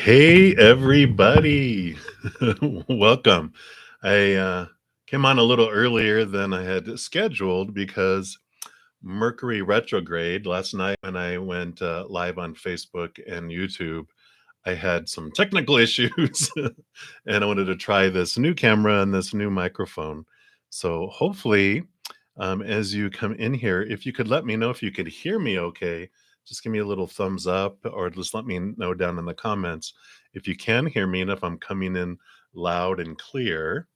Hey, everybody. Welcome. I came on a little earlier than I had scheduled because Mercury retrograde last night when I went live on Facebook and YouTube. I had some technical issues and I wanted to try this new camera and this new microphone. So hopefully, as you come in here, if you could let me know if you could hear me okay, just give me a little thumbs up or just let me know down in the comments if you can hear me and if I'm coming in loud and clear.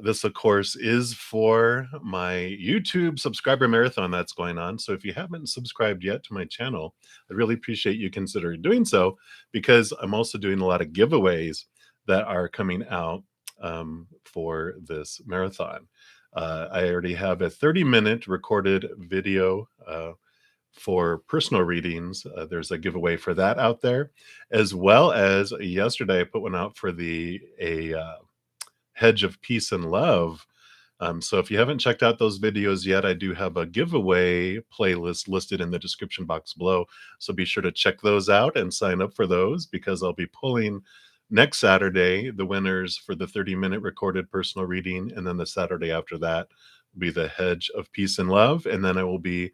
This, of course, is for my YouTube subscriber marathon that's going on. So if you haven't subscribed yet to my channel, I'd really appreciate you consider doing so because I'm also doing a lot of giveaways that are coming out for this marathon. I already have a 30-minute recorded video for personal readings. There's a giveaway for that out there, as well as yesterday I put one out for a Hedge of Peace and Love. So if you haven't checked out those videos yet, I do have a giveaway playlist listed in the description box below. So be sure to check those out and sign up for those because I'll be pulling next Saturday the winners for the 30-minute recorded personal reading. And then the Saturday after that will be the Hedge of Peace and Love. And then I will be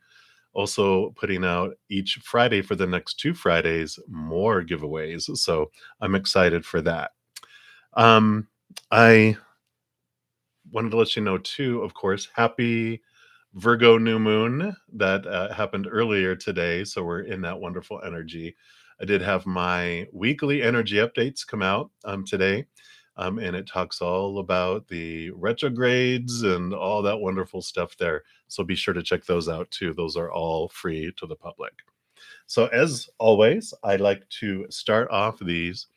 also putting out each Friday for the next 2 Fridays more giveaways. So I'm excited for that. I wanted to let you know too, of course, happy Virgo new moon that happened earlier today. So we're in that wonderful energy. I did have my weekly energy updates come out today. And it talks all about the retrogrades and all that wonderful stuff there. So be sure to check those out too. Those are all free to the public. So as always, I like to start off these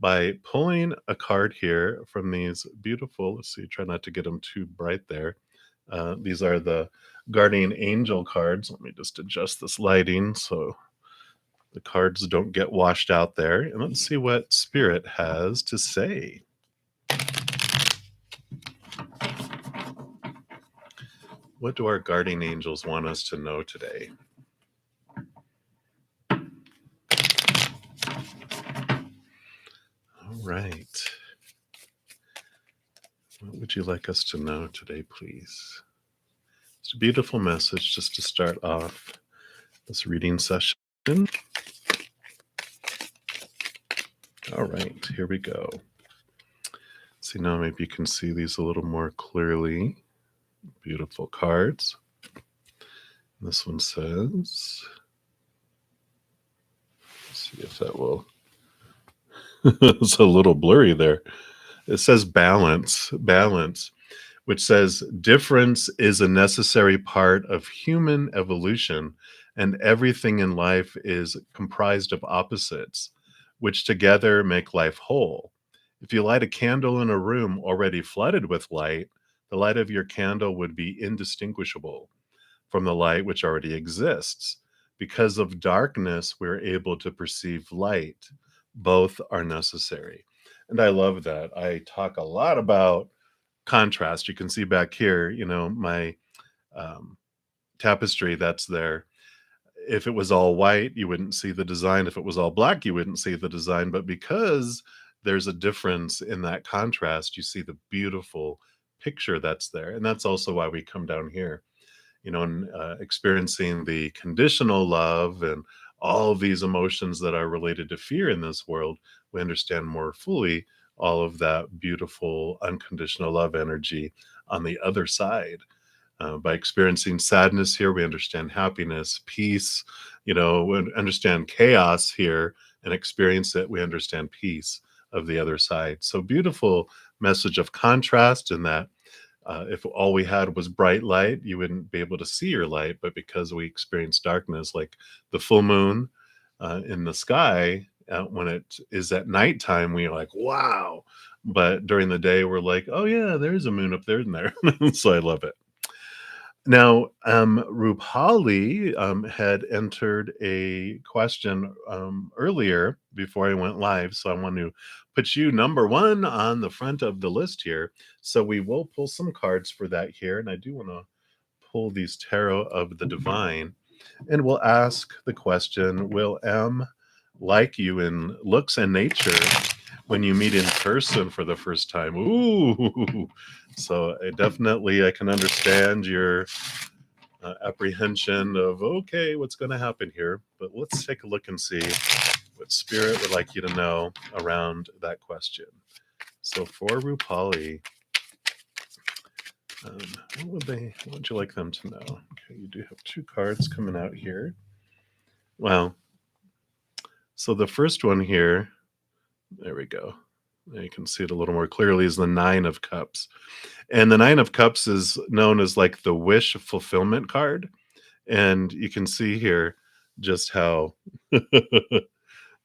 by pulling a card here from these beautiful, let's see, try not to get them too bright there. These are the Guardian Angel cards. Let me just adjust this lighting so the cards don't get washed out there. And let's see what Spirit has to say. What do our guardian angels want us to know today? All right. What would you like us to know today, please? It's a beautiful message just to start off this reading session. All right, here we go. See, now maybe you can see these a little more clearly. Beautiful cards. This one says, let's see if that will, it's a little blurry there. It says balance, which says difference is a necessary part of human evolution, and everything in life is comprised of opposites, which together make life whole. If you light a candle in a room already flooded with light, the light of your candle would be indistinguishable from the light which already exists. Because of darkness, we're able to perceive light. Both are necessary. And I love that. I talk a lot about contrast. You can see back here, my tapestry that's there. If it was all white, you wouldn't see the design. If it was all black, you wouldn't see the design. But because there's a difference in that contrast, you see the beautiful picture that's there. And that's also why we come down here, and experiencing the conditional love and all of these emotions that are related to fear in this world. We understand more fully all of that beautiful unconditional love energy on the other side. By experiencing sadness here, we understand happiness, peace, we understand chaos here and experience it. We understand peace of the other side. So beautiful message of contrast in that if all we had was bright light, you wouldn't be able to see your light. But because we experience darkness, like the full moon in the sky, when it is at nighttime, we're like, wow. But during the day, we're like, oh, yeah, there's a moon up there and there. So I love it. Now, Rupali had entered a question earlier before I went live. So I want to put you number 1 on the front of the list here. So we will pull some cards for that here. And I do want to pull these Tarot of the Divine. And we'll ask the question, will M like you in looks and nature when you meet in person for the first time. Ooh, so I can understand your apprehension of okay, what's going to happen here. But let's take a look and see what spirit would like you to know around that question. So for Rupali, um, what would you like them to know? Okay, you do have two cards coming out here. Wow. So the first one here, there we go. You can see it a little more clearly, is the Nine of Cups. And the Nine of Cups is known as like the wish fulfillment card. And you can see here just how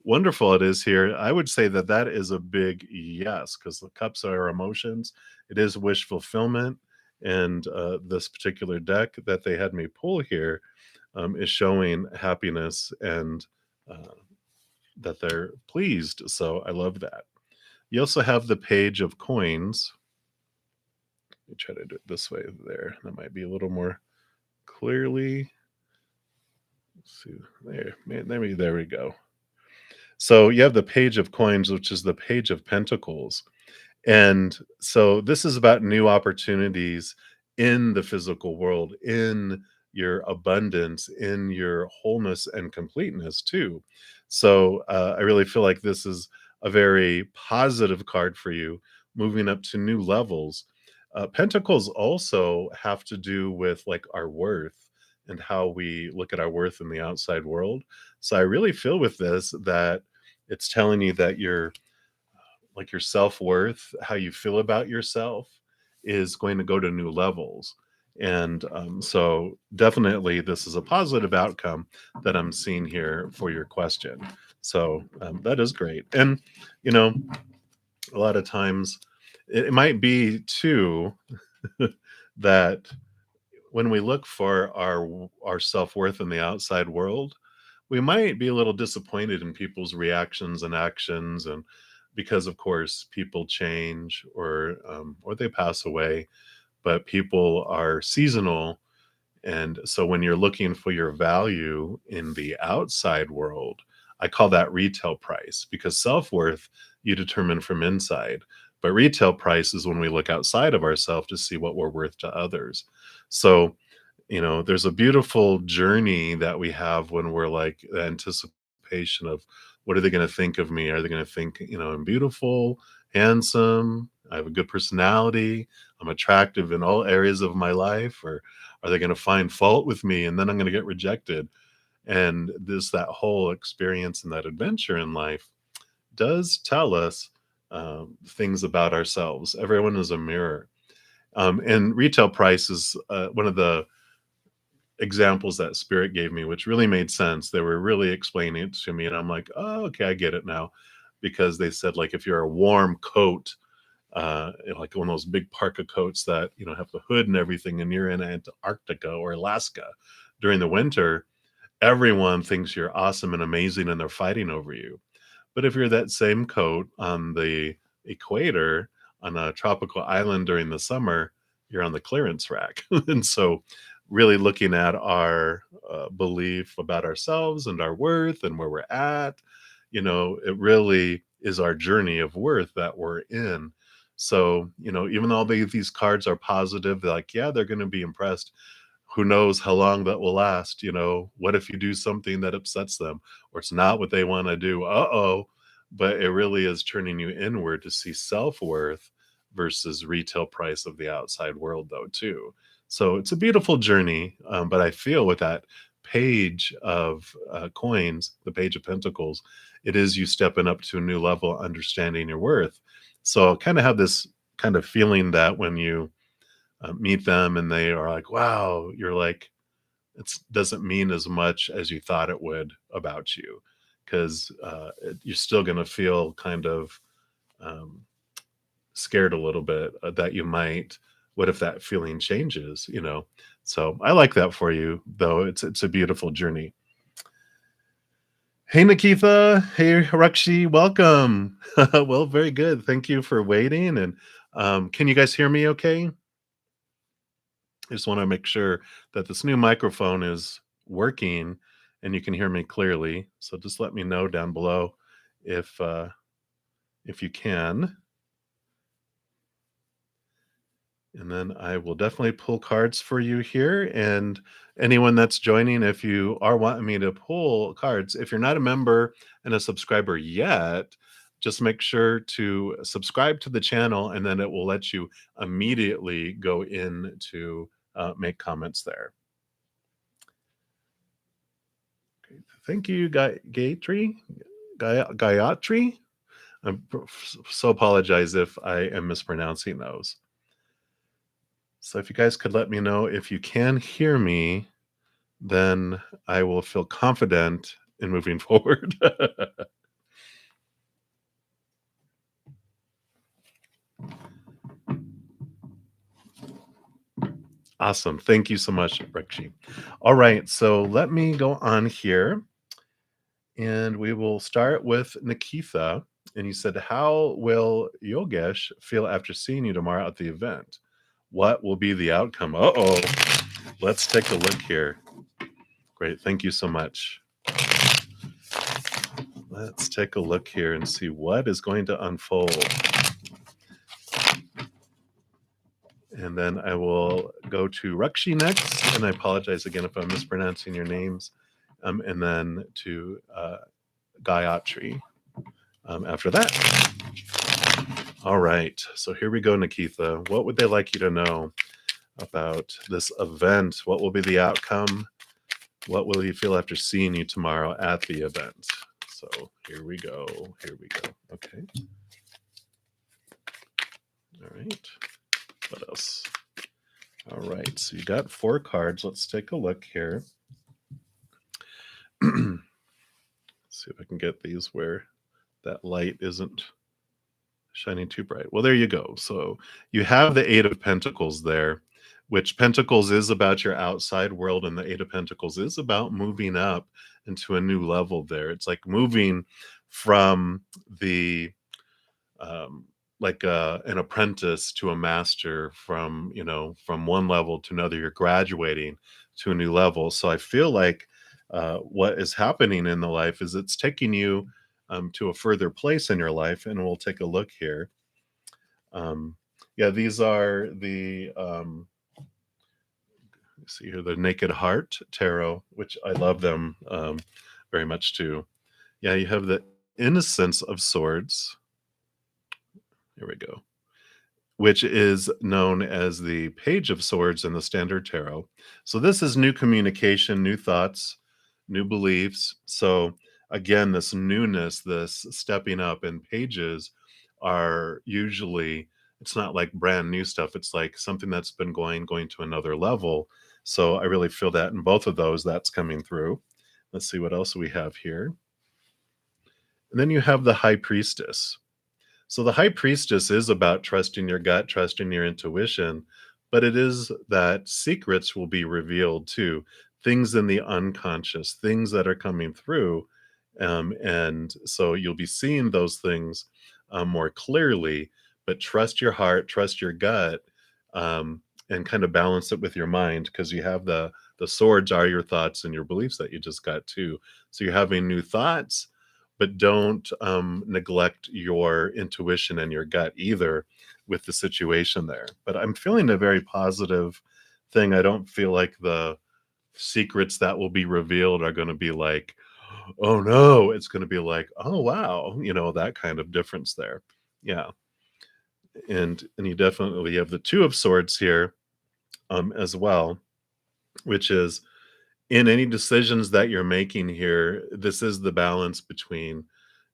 wonderful it is here. I would say that that is a big yes, because the cups are emotions. It is wish fulfillment. And this particular deck that they had me pull here is showing happiness and uh, that they're pleased. So I love that. You also have the Page of Coins. Let me try to do it this way there. That might be a little more clearly. Let's see there. Maybe there we go. So you have the Page of Coins, which is the Page of Pentacles. And so this is about new opportunities in the physical world, in your abundance, in your wholeness and completeness too. So I really feel like this is a very positive card for you, moving up to new levels. Pentacles also have to do with like our worth and how we look at our worth in the outside world. So I really feel with this that it's telling you that your self-worth, how you feel about yourself is going to go to new levels. And so definitely this is a positive outcome that I'm seeing here for your question. So that is great. And, you know, a lot of times it might be too that when we look for our self-worth in the outside world, we might be a little disappointed in people's reactions and actions, and because of course people change or they pass away, but people are seasonal. And so when you're looking for your value in the outside world, I call that retail price, because self-worth you determine from inside. But retail price is when we look outside of ourselves to see what we're worth to others. So, there's a beautiful journey that we have when we're like the anticipation of what are they going to think of me? Are they going to think, I'm beautiful, handsome, I have a good personality, I'm attractive in all areas of my life, or are they going to find fault with me and then I'm going to get rejected? And that whole experience and that adventure in life does tell us things about ourselves. Everyone is a mirror. And retail price is one of the examples that Spirit gave me, which really made sense. They were really explaining it to me, and I'm like, oh, okay, I get it now. Because they said, like, if you're a warm coat, like one of those big parka coats that have the hood and everything, and you're in Antarctica or Alaska during the winter, everyone thinks you're awesome and amazing, and they're fighting over you. But if you're that same coat on the equator on a tropical island during the summer, you're on the clearance rack. And so, really looking at our belief about ourselves and our worth and where we're at, it really is our journey of worth that we're in. So, even though these cards are positive, they're like, yeah, they're going to be impressed. Who knows how long that will last? What if you do something that upsets them or it's not what they want to do? Uh-oh. But it really is turning you inward to see self-worth versus retail price of the outside world, though, too. So it's a beautiful journey. But I feel with that page of coins, the Page of Pentacles, it is you stepping up to a new level, understanding your worth. So kind of have this kind of feeling that when you meet them and they are like, wow, you're like, it doesn't mean as much as you thought it would about you, because you're still going to feel kind of um, scared a little bit that you might, what if that feeling changes. So I like that for you, though. It's a beautiful journey. Hey, Nikita. Hey, Rakshi. Welcome. Well, very good. Thank you for waiting. And can you guys hear me okay? I just want to make sure that this new microphone is working and you can hear me clearly. So just let me know down below if you can. And then I will definitely pull cards for you here. And anyone that's joining, if you are wanting me to pull cards, if you're not a member and a subscriber yet, just make sure to subscribe to the channel, and then it will let you immediately go in to make comments there. Okay. Thank you, Gayatri. Gayatri. I so apologize if I am mispronouncing those. So if you guys could let me know if you can hear me, then I will feel confident in moving forward. Awesome. Thank you so much, Rekshi. All right, so let me go on here, and we will start with Nikitha. And you said, how will Yogesh feel after seeing you tomorrow at the event? What will be the outcome? Uh-oh. Let's take a look here. Great. Thank you so much. Let's take a look here and see what is going to unfold. And then I will go to Rakshi next. And I apologize again if I'm mispronouncing your names. And then to Gayatri after that. All right. So here we go, Nikitha. What would they like you to know about this event? What will be the outcome? What will you feel after seeing you tomorrow at the event? So here we go. Here we go. Okay. All right. What else? All right. So you got 4 cards. Let's take a look here. See if I can get these where that light isn't shining too bright. Well, there you go. So you have the 8 of Pentacles there, which Pentacles is about your outside world, and the 8 of Pentacles is about moving up into a new level there. It's like moving from the like an apprentice to a master, from from one level to another. You're graduating to a new level. So I feel like what is happening in the life is it's taking you to a further place in your life, and we'll take a look here. Yeah, these are the see here, the Naked Heart Tarot, which I love them very much too. Yeah, you have the Innocence of Swords. Here we go. Which is known as the Page of Swords in the Standard Tarot. So this is new communication, new thoughts, new beliefs. So again, this newness, this stepping up, and pages are usually, it's not like brand new stuff. It's like something that's been going to another level. So I really feel that in both of those, that's coming through. Let's see what else we have here. And then you have the High Priestess. So the High Priestess is about trusting your gut, trusting your intuition, but it is that secrets will be revealed too, things in the unconscious, things that are coming through. And so you'll be seeing those things more clearly, but trust your heart, trust your gut, and kind of balance it with your mind, because you have the swords are your thoughts and your beliefs that you just got too. So you're having new thoughts, but don't neglect your intuition and your gut either with the situation there. But I'm feeling a very positive thing. I don't feel like the secrets that will be revealed are going to be like, oh no, it's going to be like, oh wow, that kind of difference there. Yeah. And you definitely have the Two of Swords here as well, which is, in any decisions that you're making here, this is the balance between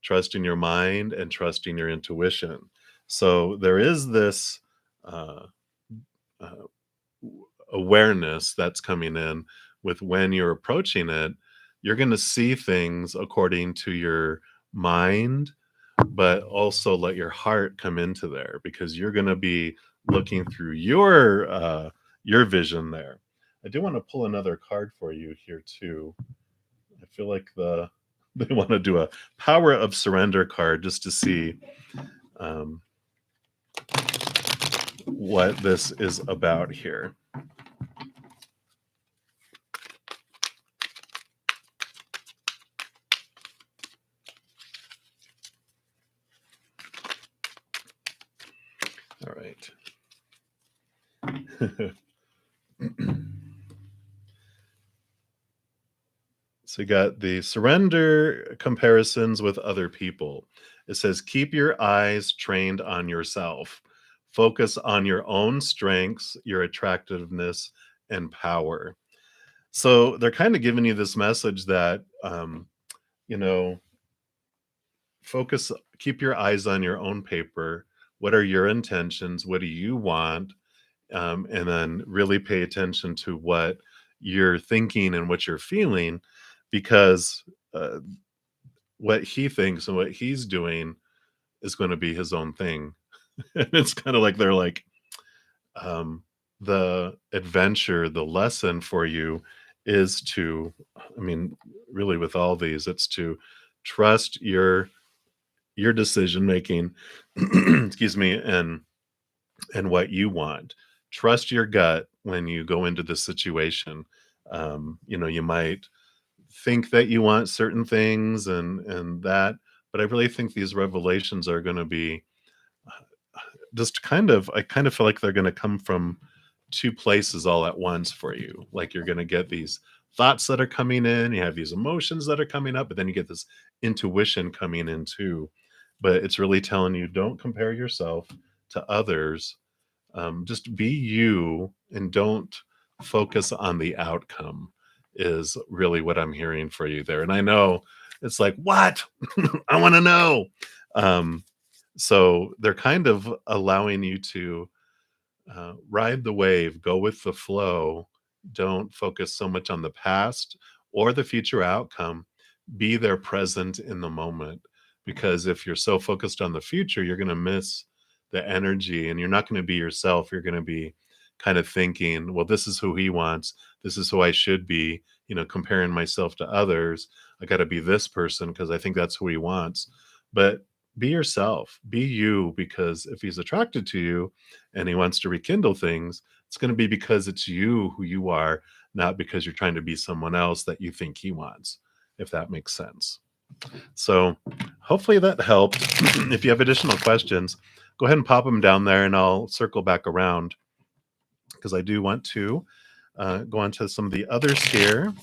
trusting your mind and trusting your intuition. So there is this uh, uh, awareness that's coming in with when you're approaching it. You're going to see things according to your mind, but also let your heart come into there, because you're going to be looking through your vision there. I do want to pull another card for you here too. I feel like they want to do a Power of Surrender card just to see what this is about here. right. So you got the surrender comparisons with other people. It says, keep your eyes trained on yourself. Focus on your own strengths, your attractiveness, and power. So they're kind of giving you this message that, you know, focus, keep your eyes on your own paper. What are your intentions? What do you want? And then really pay attention to what you're thinking and what you're feeling, because uh, what he thinks and what he's doing is going to be his own thing. And it's kind of like they're like, um, the adventure, the lesson for you is to, I mean, really with all these, it's to trust your decision making, excuse me, and what you want. Trust your gut when you go into the situation. You might think that you want certain things and that, but I really think these revelations are going to be just I kind of feel like they're going to come from two places all at once for you. Like you're going to get these thoughts that are coming in, you have these emotions that are coming up, but then you get this intuition coming in too. But it's really telling you, don't compare yourself to others. Just be you and don't focus on the outcome, is really what I'm hearing for you there. And I know it's like, what? I want to know. Um, so they're kind of allowing you to ride the wave, go with the flow. Don't focus so much on the past or the future outcome. Be there present in the moment. Because if you're so focused on the future, you're going to miss the energy and you're not going to be yourself. You're going to be kind of thinking, well, this is who he wants. This is who I should be, comparing myself to others. I got to be this person because I think that's who he wants. But be yourself, be you, because if he's attracted to you, and he wants to rekindle things, it's going to be because it's you who you are, not because you're trying to be someone else that you think he wants, if that makes sense. So hopefully that helped. If you have additional questions, go ahead and pop them down there and I'll circle back around, because I do want to go on to some of the others here.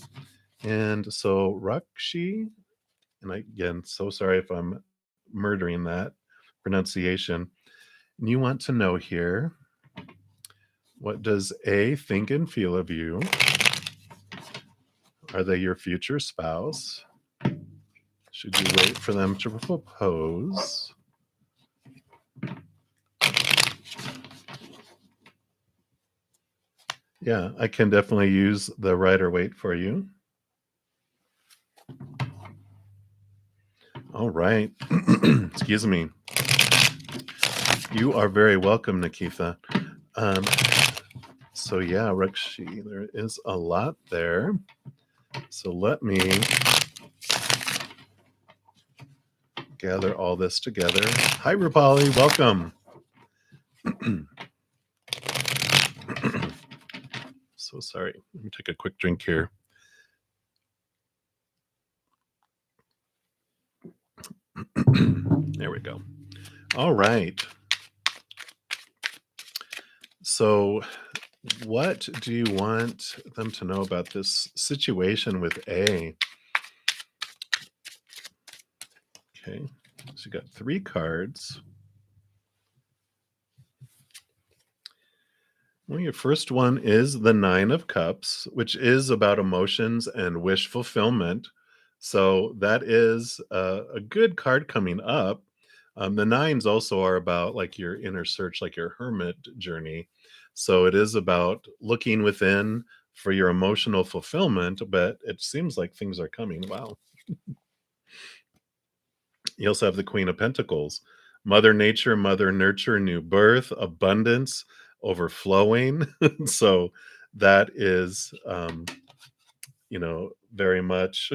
And so Rakshi, and again, so sorry if I'm murdering that pronunciation. And you want to know here, what does A think and feel of you? Are they your future spouse? Should you wait for them to propose? Yeah, I can definitely use the Rider Waite for you. All right. Excuse me. You are very welcome, Nikitha. So yeah, Rakshi, there is a lot there. So let me gather all this together. Hi, Rupali, welcome. So sorry. Let me take a quick drink here. There we go. All right. So, what do you want them to know about this situation with A? Okay. So, you got 3 cards. Well, your first one is the 9 of Cups, which is about emotions and wish fulfillment. So that is a good card coming up. The nines also are about like your inner search, like your hermit journey. So it is about looking within for your emotional fulfillment, but it seems like things are coming. Wow. You also have the Queen of Pentacles, Mother Nature, Mother Nurture, new birth, abundance, overflowing. So that is, very much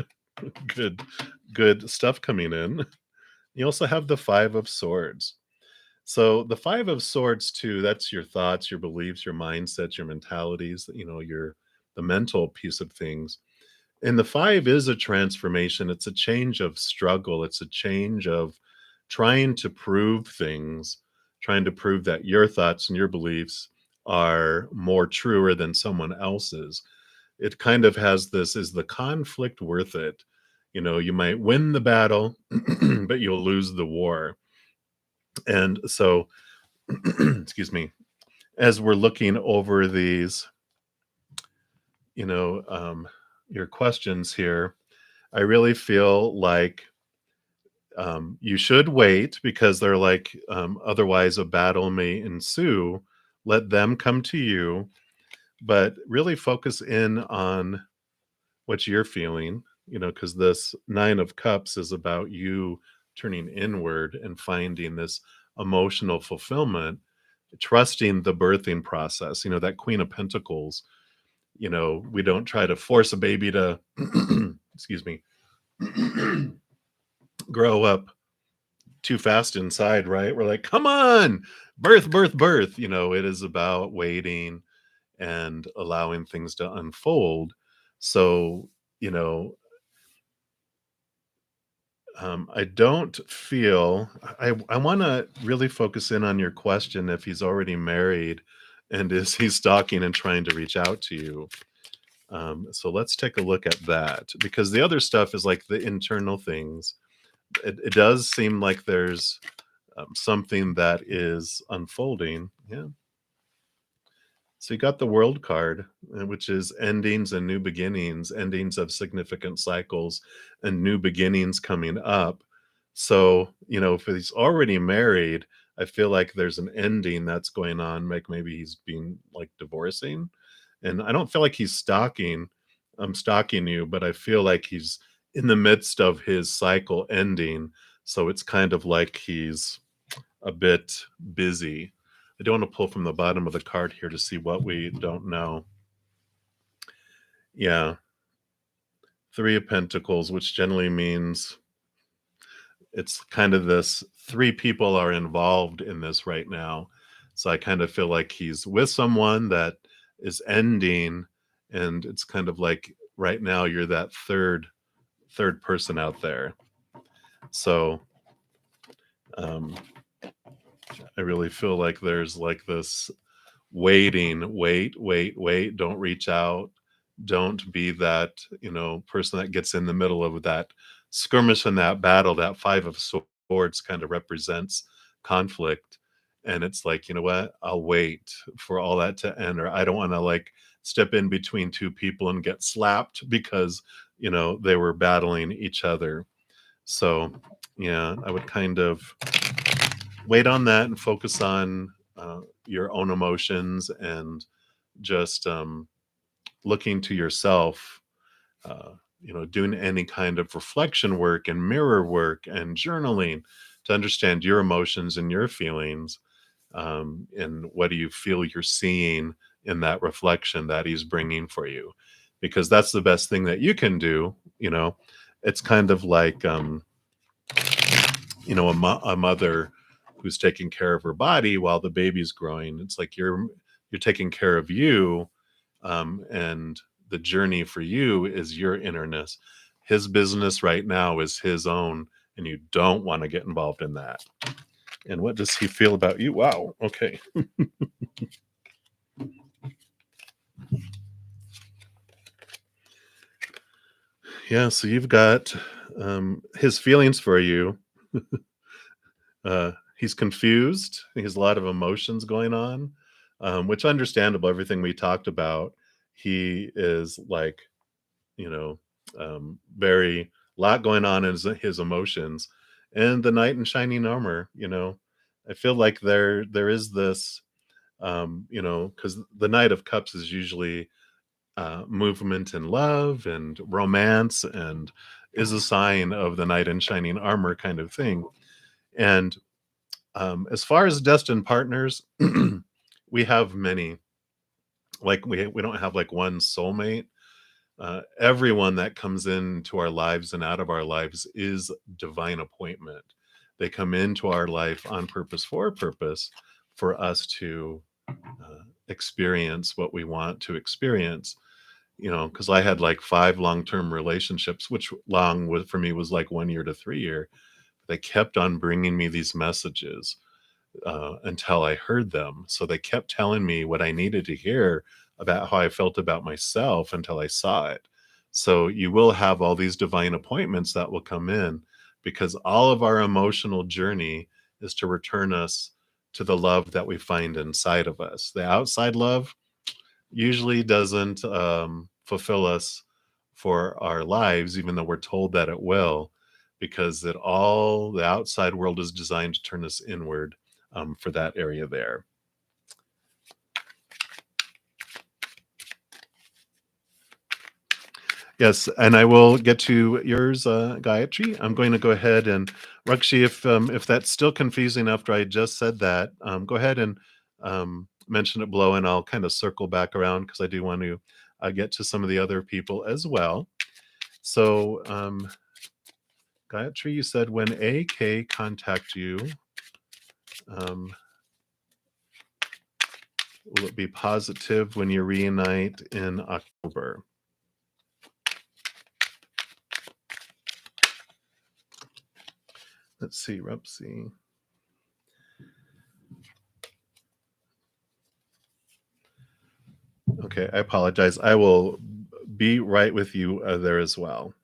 good stuff coming in. You also have the 5 of Swords. So the 5 of Swords too, that's your thoughts, your beliefs, your mindsets, your mentalities, the mental piece of things. And the 5 is a transformation. It's a change of struggle. It's a change of trying to prove things. trying to prove that your thoughts and your beliefs are more truer than someone else's. It kind of has this, is the conflict worth it? You might win the battle, but you'll lose the war. And so, excuse me, as we're looking over these, you know, um, your questions here, I really feel like you should wait because they're like, otherwise a battle may ensue. Let them come to you, but really focus in on what you're feeling, because this Nine of Cups is about you turning inward and finding this emotional fulfillment, trusting the birthing process. That Queen of Pentacles, we don't try to force a baby to, excuse me, grow up too fast inside, right? We're like, come on, birth, birth, birth. It is about waiting and allowing things to unfold. So, you know, I don't feel I want to really focus in on your question if he's already married and is he stalking and trying to reach out to you. So let's take a look at that because the other stuff is like the internal things. It does seem like there's something that is unfolding. Yeah. So you got the World card, which is endings and new beginnings, endings of significant cycles and new beginnings coming up. So, if he's already married, I feel like there's an ending that's going on. Like maybe he's being like divorcing. And I don't feel like he's stalking. I'm stalking you, but I feel like he's in the midst of his cycle ending. So it's kind of like he's a bit busy. I don't want to pull from the bottom of the card here to see what we don't know. Yeah. Three of Pentacles, which generally means it's kind of this three people are involved in this right now. So I kind of feel like he's with someone that is ending, and it's kind of like right now you're that third person out there. So I really feel like there's like this waiting, wait, don't reach out, don't be that person that gets in the middle of that skirmish and that battle. That Five of Swords kind of represents conflict, and it's like, you know what, I'll wait for all that to end, or I don't want to like step in between two people and get slapped because they were battling each other. So yeah, I would kind of wait on that and focus on your own emotions and just looking to yourself, doing any kind of reflection work and mirror work and journaling to understand your emotions and your feelings, and what do you feel you're seeing in that reflection that he's bringing for you, because that's the best thing that you can do. It's kind of like a mother who's taking care of her body while the baby's growing. It's like you're taking care of you, and the journey for you is your innerness. His business right now is his own, and you don't want to get involved in that. And what does he feel about you? Wow. Okay. Yeah. So you've got his feelings for you. He's confused. He has a lot of emotions going on, which understandable. Everything we talked about, he is like, you know, very lot going on in his emotions, and the knight in shining armor. I feel like there is this, because the Knight of Cups is usually movement and love and romance, and is a sign of the knight in shining armor kind of thing. And as far as destined partners, we have many. Like we don't have like one soulmate. Everyone that comes into our lives and out of our lives is divine appointment. They come into our life on purpose, for a purpose, for us to experience what we want to experience. Because I had like 5 long-term relationships, which long was for me was like 1 year to 3 year. They kept on bringing me these messages, until I heard them. So they kept telling me what I needed to hear about how I felt about myself until I saw it. So you will have all these divine appointments that will come in because all of our emotional journey is to return us to the love that we find inside of us. The outside love usually doesn't fulfill us for our lives, even though we're told that it will, because the outside world is designed to turn us inward for that area there. Yes, and I will get to yours, Gayatri. I'm going to go ahead and Rakshi, if that's still confusing after I just said that, go ahead and mention it below, and I'll kind of circle back around because I do want to get to some of the other people as well. So, Gayatri, you said when AK contact you, um, will it be positive when you reunite in October? Let's see, Rupsi. Okay, I apologize. I will be right with you there as well.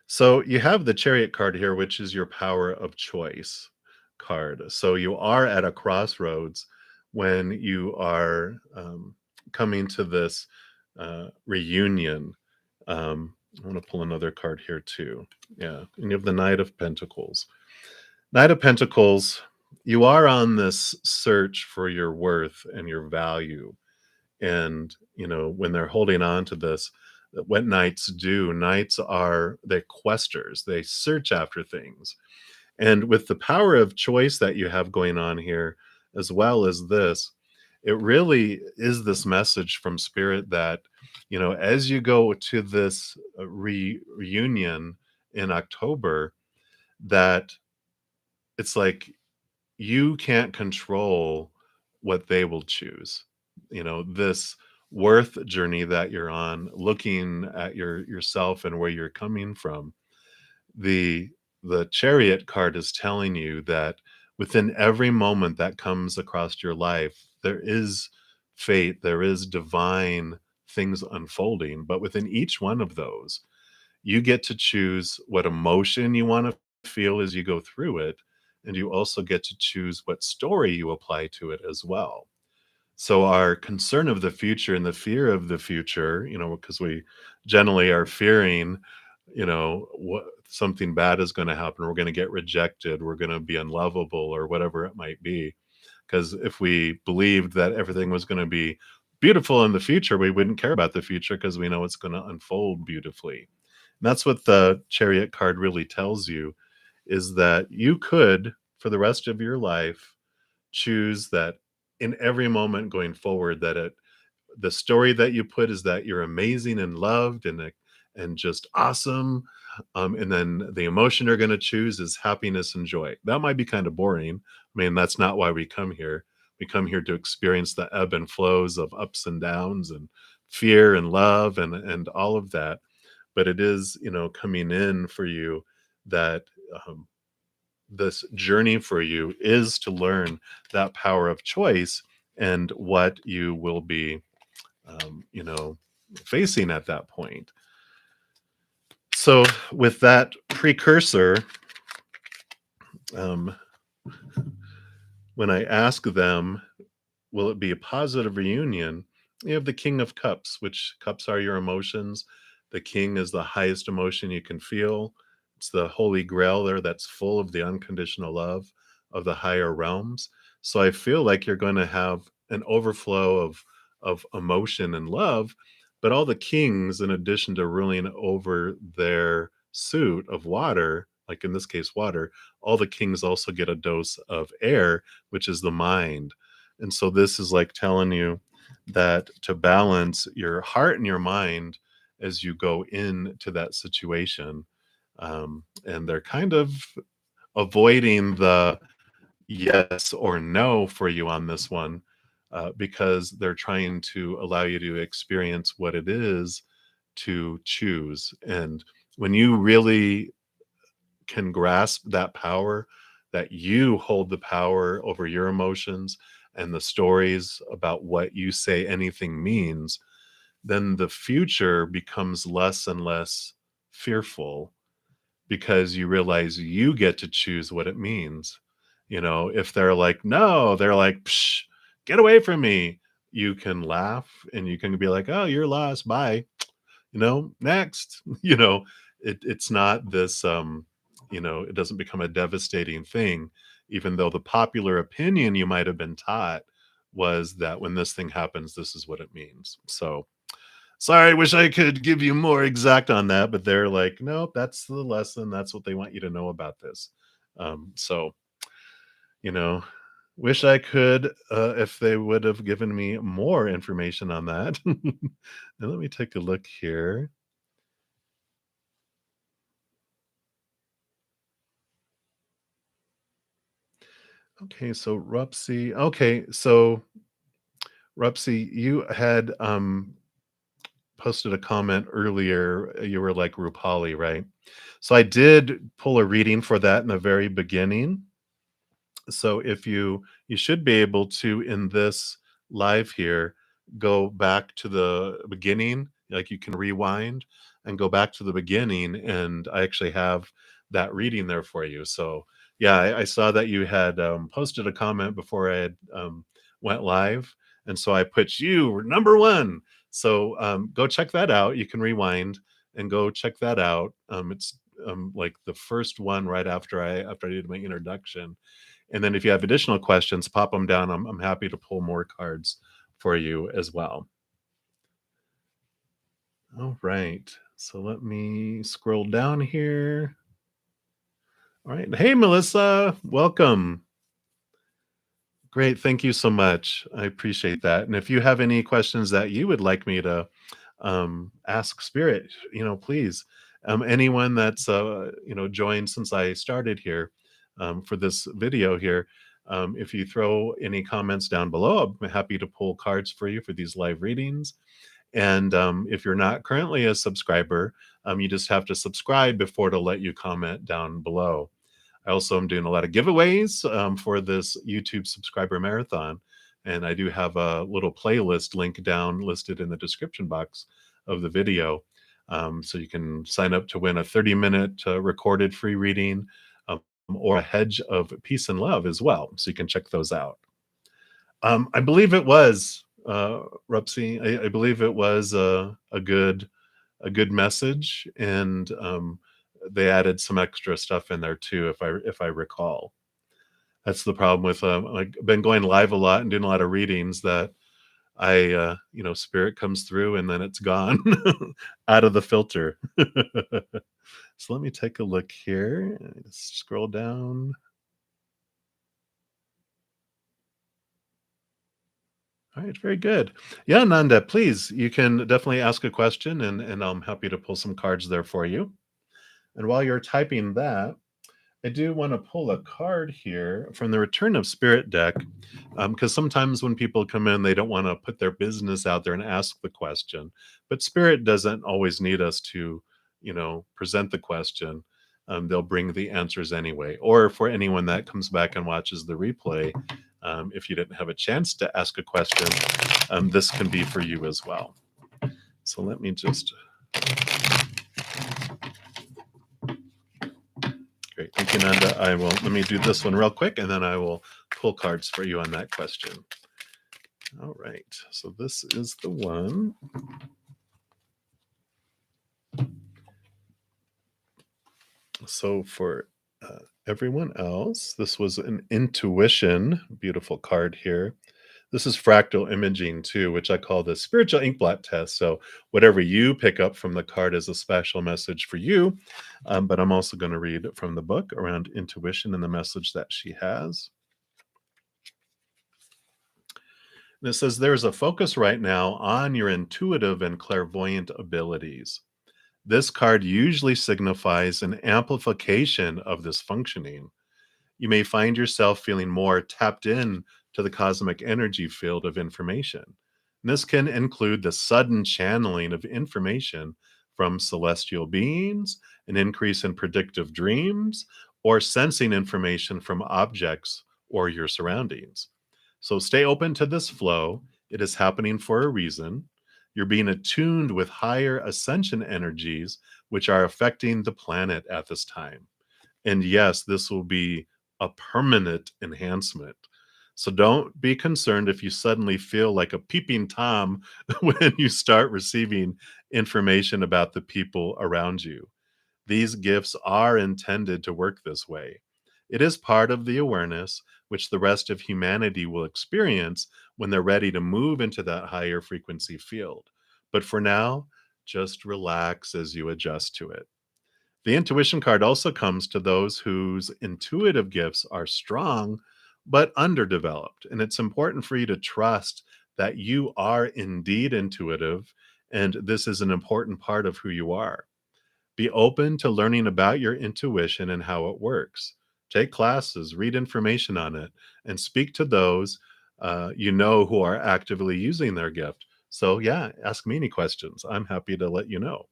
So you have the Chariot card here, which is your power of choice card. So you are at a crossroads when you are coming to this reunion. I want to pull another card here too. Yeah, and you have the Knight of Pentacles. Knight of Pentacles, you are on this search for your worth and your value. And when they're holding on to this, what knights do, knights are they questers, they search after things. And with the power of choice that you have going on here, as well as this, it really is this message from spirit that as you go to this reunion in October, that it's like you can't control what they will choose. This worth journey that you're on, looking at yourself and where you're coming from. The Chariot card is telling you that within every moment that comes across your life, there is fate, there is divine things unfolding, but within each one of those, you get to choose what emotion you want to feel as you go through it, and you also get to choose what story you apply to it as well. So our concern of the future and the fear of the future, because we generally are fearing, what something bad is going to happen, we're going to get rejected, we're going to be unlovable or whatever it might be. Because if we believed that everything was going to be beautiful in the future, we wouldn't care about the future because we know it's going to unfold beautifully. And that's what the Chariot card really tells you, is that you could, for the rest of your life, choose that in every moment going forward, that the story that you put is that you're amazing and loved and just awesome. And then the emotion you're going to choose is happiness and joy. That might be kind of boring. I mean, that's not why we come here. We come here to experience the ebb and flows of ups and downs and fear and love and all of that. But it is, coming in for you that um, this journey for you is to learn that power of choice and what you will be, facing at that point. So, with that precursor, um, when I ask them, will it be a positive reunion? You have the King of Cups, which cups are your emotions. The King is the highest emotion you can feel. It's the holy grail there that's full of the unconditional love of the higher realms. So I feel like you're going to have an overflow of emotion and love, but all the kings, in addition to ruling over their suit of water, like in this case water, all the kings also get a dose of air, which is the mind. And so this is like telling you that to balance your heart and your mind as you go into that situation. And they're kind of avoiding the yes or no for you on this one, because they're trying to allow you to experience what it is to choose. And when you really can grasp that power, that you hold the power over your emotions and the stories about what you say anything means, then the future becomes less and less fearful because you realize you get to choose what it means. If they're like, no, they're like, Psh, get away from me. You can laugh and you can be like, oh, you're lost. Bye. Next. It's not this, it doesn't become a devastating thing, even though the popular opinion you might have been taught was that when this thing happens, this is what it means. So, sorry, I wish I could give you more exact on that, but they're like, nope, that's the lesson. That's what they want you to know about this. So, you know, wish I could, if they would have given me more information on that. Now, let me take a look here. Okay, so Rupsy. Okay, so Rupsy, you had posted a comment earlier. You were like Rupali, right? So I did pull a reading for that in the very beginning. So if you should be able to, in this live here, go back to the beginning, like you can rewind and go back to the beginning, and I actually have that reading there for you. So yeah, I saw that you had posted a comment before I had went live, and so I put you were number one. So go check that out. You can rewind and go check that out. It's like the first one right after I did my introduction, and then if you have additional questions, pop them down. I'm happy to pull more cards for you as well. All right. So let me scroll down here. All right. Hey, Melissa. Welcome. Great. Thank you so much. I appreciate that. And if you have any questions that you would like me to ask Spirit, please. Anyone that's joined since I started here for this video here, if you throw any comments down below, I'm happy to pull cards for you for these live readings. And if you're not currently a subscriber, you just have to subscribe before to let you comment down below. I also am doing a lot of giveaways for this YouTube subscriber marathon. And I do have a little playlist link down listed in the description box of the video. So you can sign up to win a 30-minute recorded free reading, or a hedge of peace and love as well. So you can check those out. I believe it was Rupsy. I believe it was a good message, and they added some extra stuff in there too, if I recall. That's the problem with like been going live a lot and doing a lot of readings that spirit comes through and then it's gone out of the filter. So let me take a look here. Scroll down. All right, very good. Yeah, Nanda, please, you can definitely ask a question, and I'm happy to pull some cards there for you. And while you're typing that, I do want to pull a card here from the Return of Spirit deck, because sometimes when people come in, they don't want to put their business out there and ask the question. But Spirit doesn't always need us to, present the question. They'll bring the answers anyway. Or for anyone that comes back and watches the replay, if you didn't have a chance to ask a question, this can be for you as well. So let me just. Great. Thank you, Nanda. Let me do this one real quick, and then I will pull cards for you on that question. All right. So this is the one. So for everyone else, this was an intuition. Beautiful card here. This is fractal imaging too, which I call the spiritual inkblot test. So whatever you pick up from the card is a special message for you. But I'm also going to read from the book around intuition and the message that she has. And it says, there's a focus right now on your intuitive and clairvoyant abilities. This card usually signifies an amplification of this functioning. You may find yourself feeling more tapped in to the cosmic energy field of information. And this can include the sudden channeling of information from celestial beings, an increase in predictive dreams, or sensing information from objects or your surroundings. So stay open to this flow. It is happening for a reason. You're being attuned with higher ascension energies, which are affecting the planet at this time. And yes, this will be a permanent enhancement. So don't be concerned if you suddenly feel like a peeping Tom when you start receiving information about the people around you. These gifts are intended to work this way. It is part of the awareness which the rest of humanity will experience when they're ready to move into that higher frequency field. But for now, just relax as you adjust to it. The intuition card also comes to those whose intuitive gifts are strong but underdeveloped. And it's important for you to trust that you are indeed intuitive, and this is an important part of who you are. Be open to learning about your intuition and how it works. Take classes, read information on it, and speak to those you know who are actively using their gift. So, yeah, ask me any questions. I'm happy to let you know.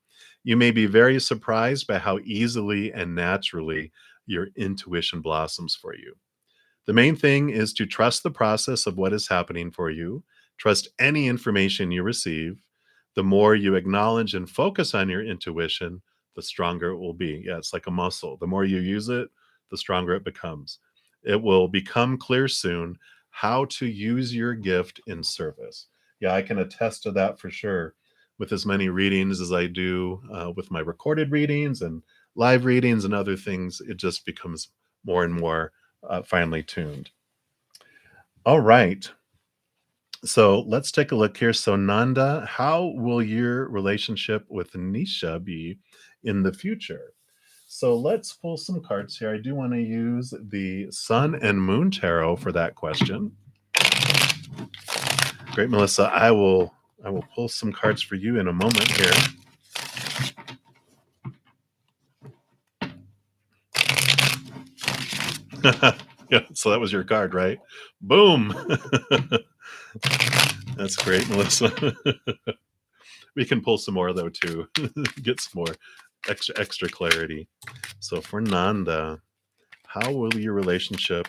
You may be very surprised by how easily and naturally your intuition blossoms for you. The main thing is to trust the process of what is happening for you. Trust any information you receive. The more you acknowledge and focus on your intuition, the stronger it will be. Yeah, it's like a muscle. The more you use it, the stronger it becomes. It will become clear soon how to use your gift in service. Yeah, I can attest to that for sure. With as many readings as I do with my recorded readings and live readings and other things, it just becomes more and more finely tuned. All right. So let's take a look here. So, Nanda, how will your relationship with Nisha be in the future? So, let's pull some cards here. I do want to use the Sun and Moon Tarot for that question. Great, Melissa. I will pull some cards for you in a moment here. Yeah, so that was your card, right? Boom. That's great, Melissa. We can pull some more though too. Get some more extra clarity. So for Nanda, how will your relationship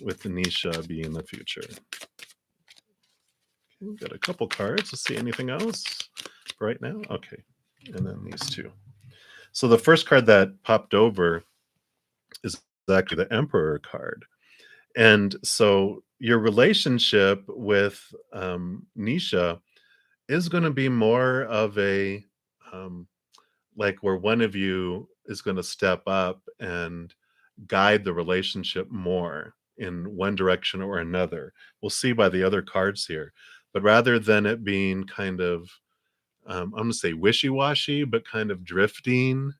with Anisha be in the future? Okay, got a couple cards. Let's see anything else right now. Okay, and then these two. So the first card that popped over is actually the Emperor card. And so your relationship with Nisha is going to be more of a like where one of you is going to step up and guide the relationship more in one direction or another. We'll see by the other cards here. But rather than it being kind of, I'm going to say wishy washy, but kind of drifting,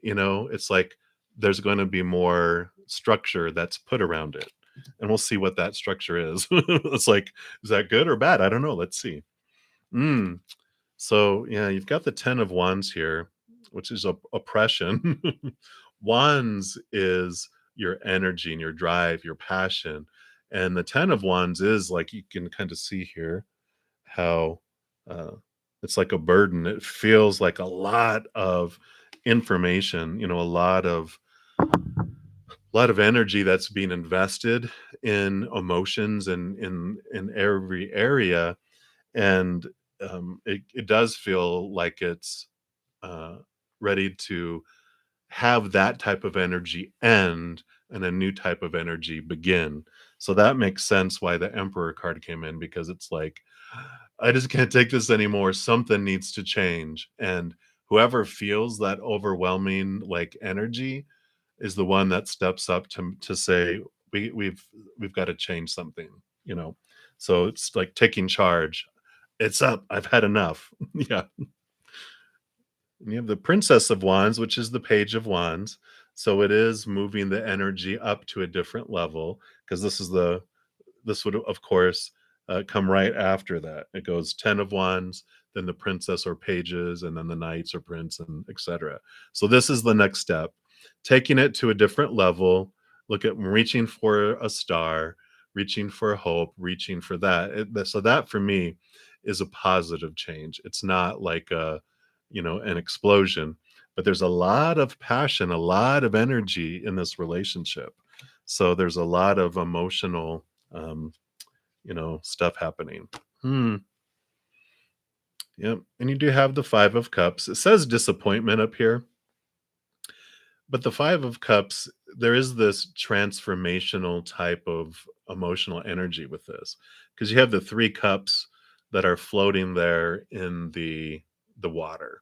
it's like there's going to be more structure that's put around it. And we'll see what that structure is. It's like, is that good or bad? I don't know. Let's see. Mm, so yeah, you've got the 10 of Wands here, which is oppression. Wands is your energy and your drive, your passion. And the 10 of Wands is like you can kind of see here how uh, it's like a burden. It feels like a lot of information, a lot of energy that's being invested in emotions and in every area, and it does feel like it's uh, ready to have that type of energy end and a new type of energy begin. So that makes sense why the Emperor card came in, because it's like, I just can't take this anymore. Something needs to change. And whoever feels that overwhelming like energy is the one that steps up to say, we've got to change something, you know. So it's like taking charge. It's up. I've had enough. Yeah. And you have the Princess of Wands, which is the Page of Wands. So it is moving the energy up to a different level, because this would of course come right after that. It goes 10 of Wands, then the Princess or Pages, and then the Knights or Prince, and etc. So this is the next step, taking it to a different level. Look at reaching for a star, reaching for hope, reaching for that. So that for me, is a positive change. It's not like an explosion. but there's a lot of passion, a lot of energy in this relationship. So there's a lot of emotional, um, stuff happening. Hmm. Yep. And you do have the 5 of Cups. It says disappointment up here, but the 5 of Cups, there is this transformational type of emotional energy with this, because you have the 3 cups that are floating there in the water.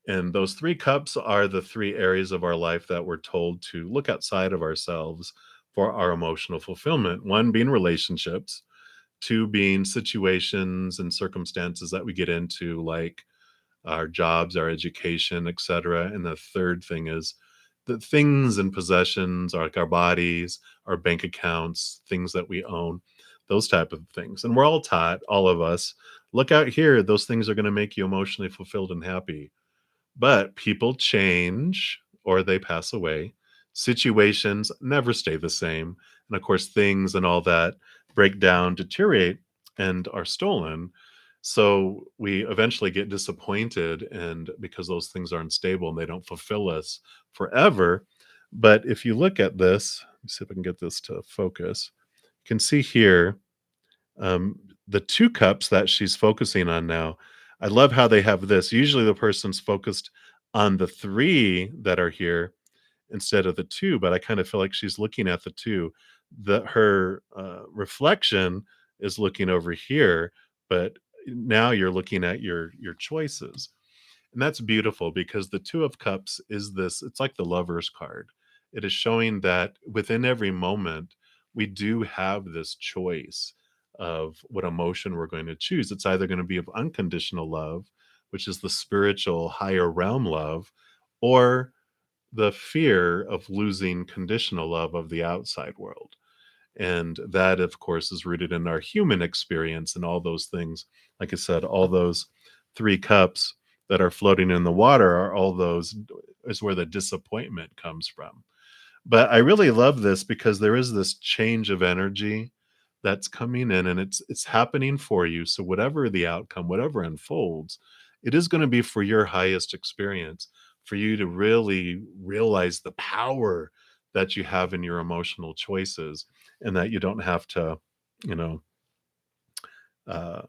And those 3 cups are the 3 areas of our life that we're told to look outside of ourselves for our emotional fulfillment. 1 being relationships, 2 being situations and circumstances that we get into, like our jobs, our education, etc. And the 3rd thing is the things and possessions, like our bodies, our bank accounts, things that we own, those type of things. And we're all taught, all of us, look out here, those things are going to make you emotionally fulfilled and happy. But people change or they pass away. Situations never stay the same. And of course, things and all that break down, deteriorate, and are stolen. So we eventually get disappointed, and because those things are unstable and they don't fulfill us forever. But if you look at this, let me see if I can get this to focus. You can see here the 2 cups that she's focusing on now. I love how they have this. Usually the person's focused on the 3 that are here instead of the 2, but I kind of feel like she's looking at the 2. Her reflection is looking over here, but now you're looking at your choices. And that's beautiful because the 2 of Cups is this, it's like the Lover's card. It is showing that within every moment, we do have this choice of what emotion we're going to choose. It's either going to be of unconditional love, which is the spiritual higher realm love, or the fear of losing conditional love of the outside world. And that, of course, is rooted in our human experience and all those things. Like I said, all those 3 cups that are floating in the water are all those, is where the disappointment comes from. But I really love this because there is this change of energy that's coming in, and it's happening for you. So whatever the outcome, whatever unfolds, it is going to be for your highest experience, for you to really realize the power that you have in your emotional choices, and that you don't have to, you know, uh,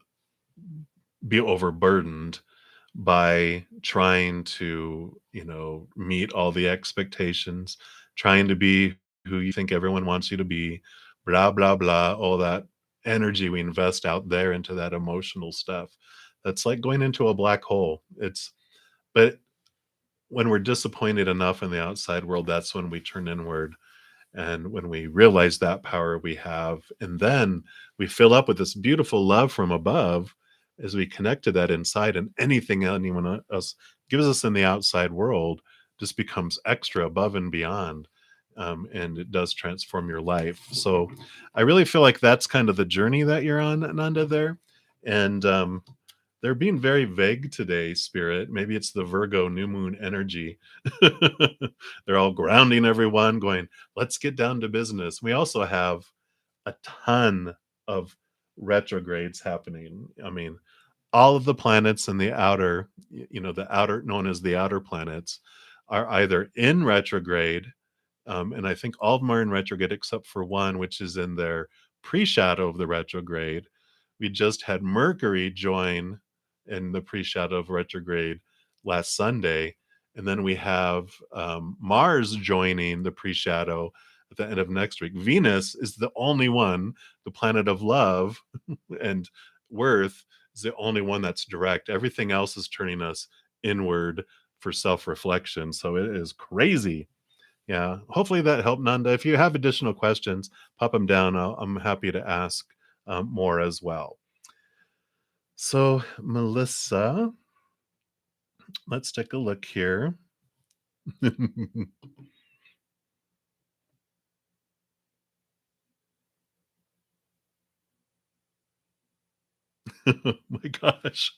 be overburdened by trying to, meet all the expectations, trying to be who you think everyone wants you to be, blah, blah, blah, all that energy we invest out there into that emotional stuff. That's like going into a black hole. But when we're disappointed enough in the outside world, that's when we turn inward, and when we realize that power we have, and then we fill up with this beautiful love from above as we connect to that inside, and anything anyone else gives us in the outside world just becomes extra above and beyond. And it does transform your life. So I really feel like that's kind of the journey that you're on, Nanda, there. And they're being very vague today, Spirit. Maybe it's the Virgo new moon energy. They're all grounding everyone, going, let's get down to business. We also have a ton of retrogrades happening. I mean, all of the planets in the outer, the outer, known as the outer planets, are either in retrograde, and I think all of them are in retrograde except for one, which is in their pre-shadow of the retrograde. We just had Mercury join in the pre-shadow of retrograde last Sunday, and then we have Mars joining the pre-shadow at the end of next week. Venus is the only one, the planet of love and worth, is the only one that's direct. Everything else is turning us inward for self-reflection. So it is crazy. Yeah, hopefully that helped, Nanda. If you have additional questions, pop them down. I'm happy to ask more as well. So, Melissa, let's take a look here. Oh my gosh.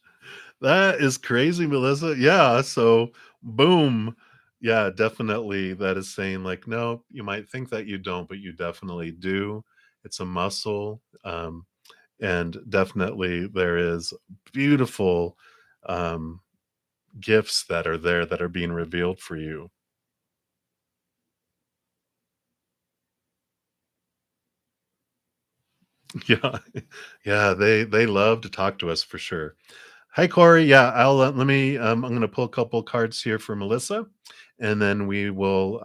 That is crazy, Melissa. Yeah, so boom. Yeah, definitely that is saying like, no, you might think that you don't, but you definitely do. It's a muscle. And definitely there is beautiful um gifts that are there that are being revealed for you. Yeah. Yeah, they love to talk to us for sure. Hi, Corey. Yeah, I'll let me. I'm going to pull a couple cards here for Melissa, and then we will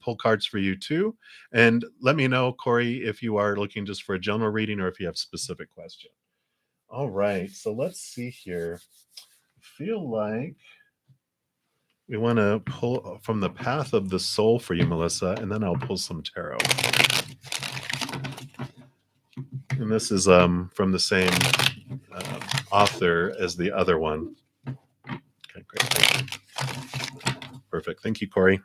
pull cards for you too. And let me know, Corey, if you are looking just for a general reading or if you have specific question. All right, so let's see here. I feel like we want to pull from the path of the soul for you, Melissa, and then I'll pull some tarot. And this is from the same um, author as the other one. Okay, great. Thank you. Perfect. Thank you, Corey.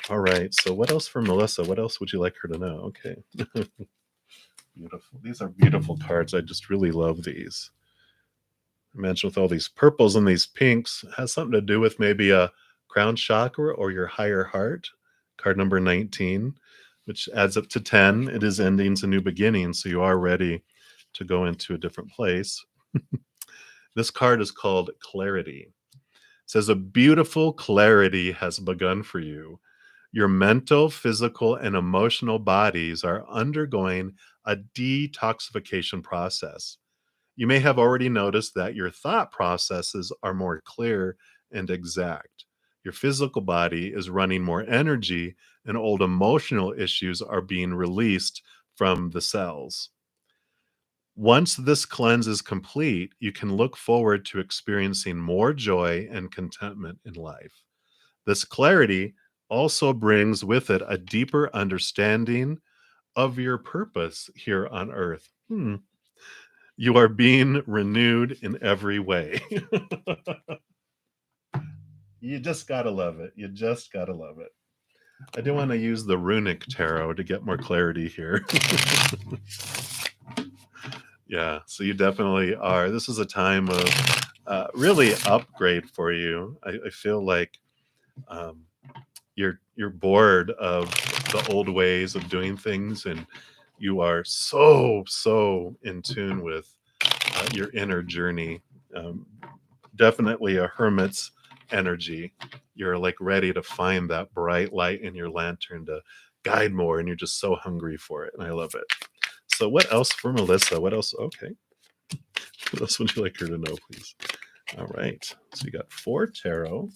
All right. So, what else for Melissa? What else would you like her to know? Okay. Beautiful. These are beautiful cards. I just really love these. Imagine with all these purples and these pinks, has something to do with maybe a crown chakra or your higher heart. Card number 19, which adds up to 10. It is endings and new beginnings. So, you are ready to go into a different place. This card is called Clarity. It says, a beautiful clarity has begun for you. Your mental, physical, and emotional bodies are undergoing a detoxification process. You may have already noticed that your thought processes are more clear and exact. Your physical body is running more energy, and old emotional issues are being released from the cells. Once this cleanse is complete, you can look forward to experiencing more joy and contentment in life. This clarity also brings with it a deeper understanding of your purpose here on earth. You are being renewed in every way. You just got to love it. You just got to love it. I do want to use the runic tarot to get more clarity here. Yeah, so you definitely are. This is a time of really upgrade for you. I feel like um, you're bored of the old ways of doing things, and you are so in tune with your inner journey. Um, Definitely a hermit's energy. You're like ready to find that bright light in your lantern to guide more, and you're just so hungry for it, and I love it. So, what else for Melissa? What else? Okay, what else would you like her to know, please? All right. So you got four tarot.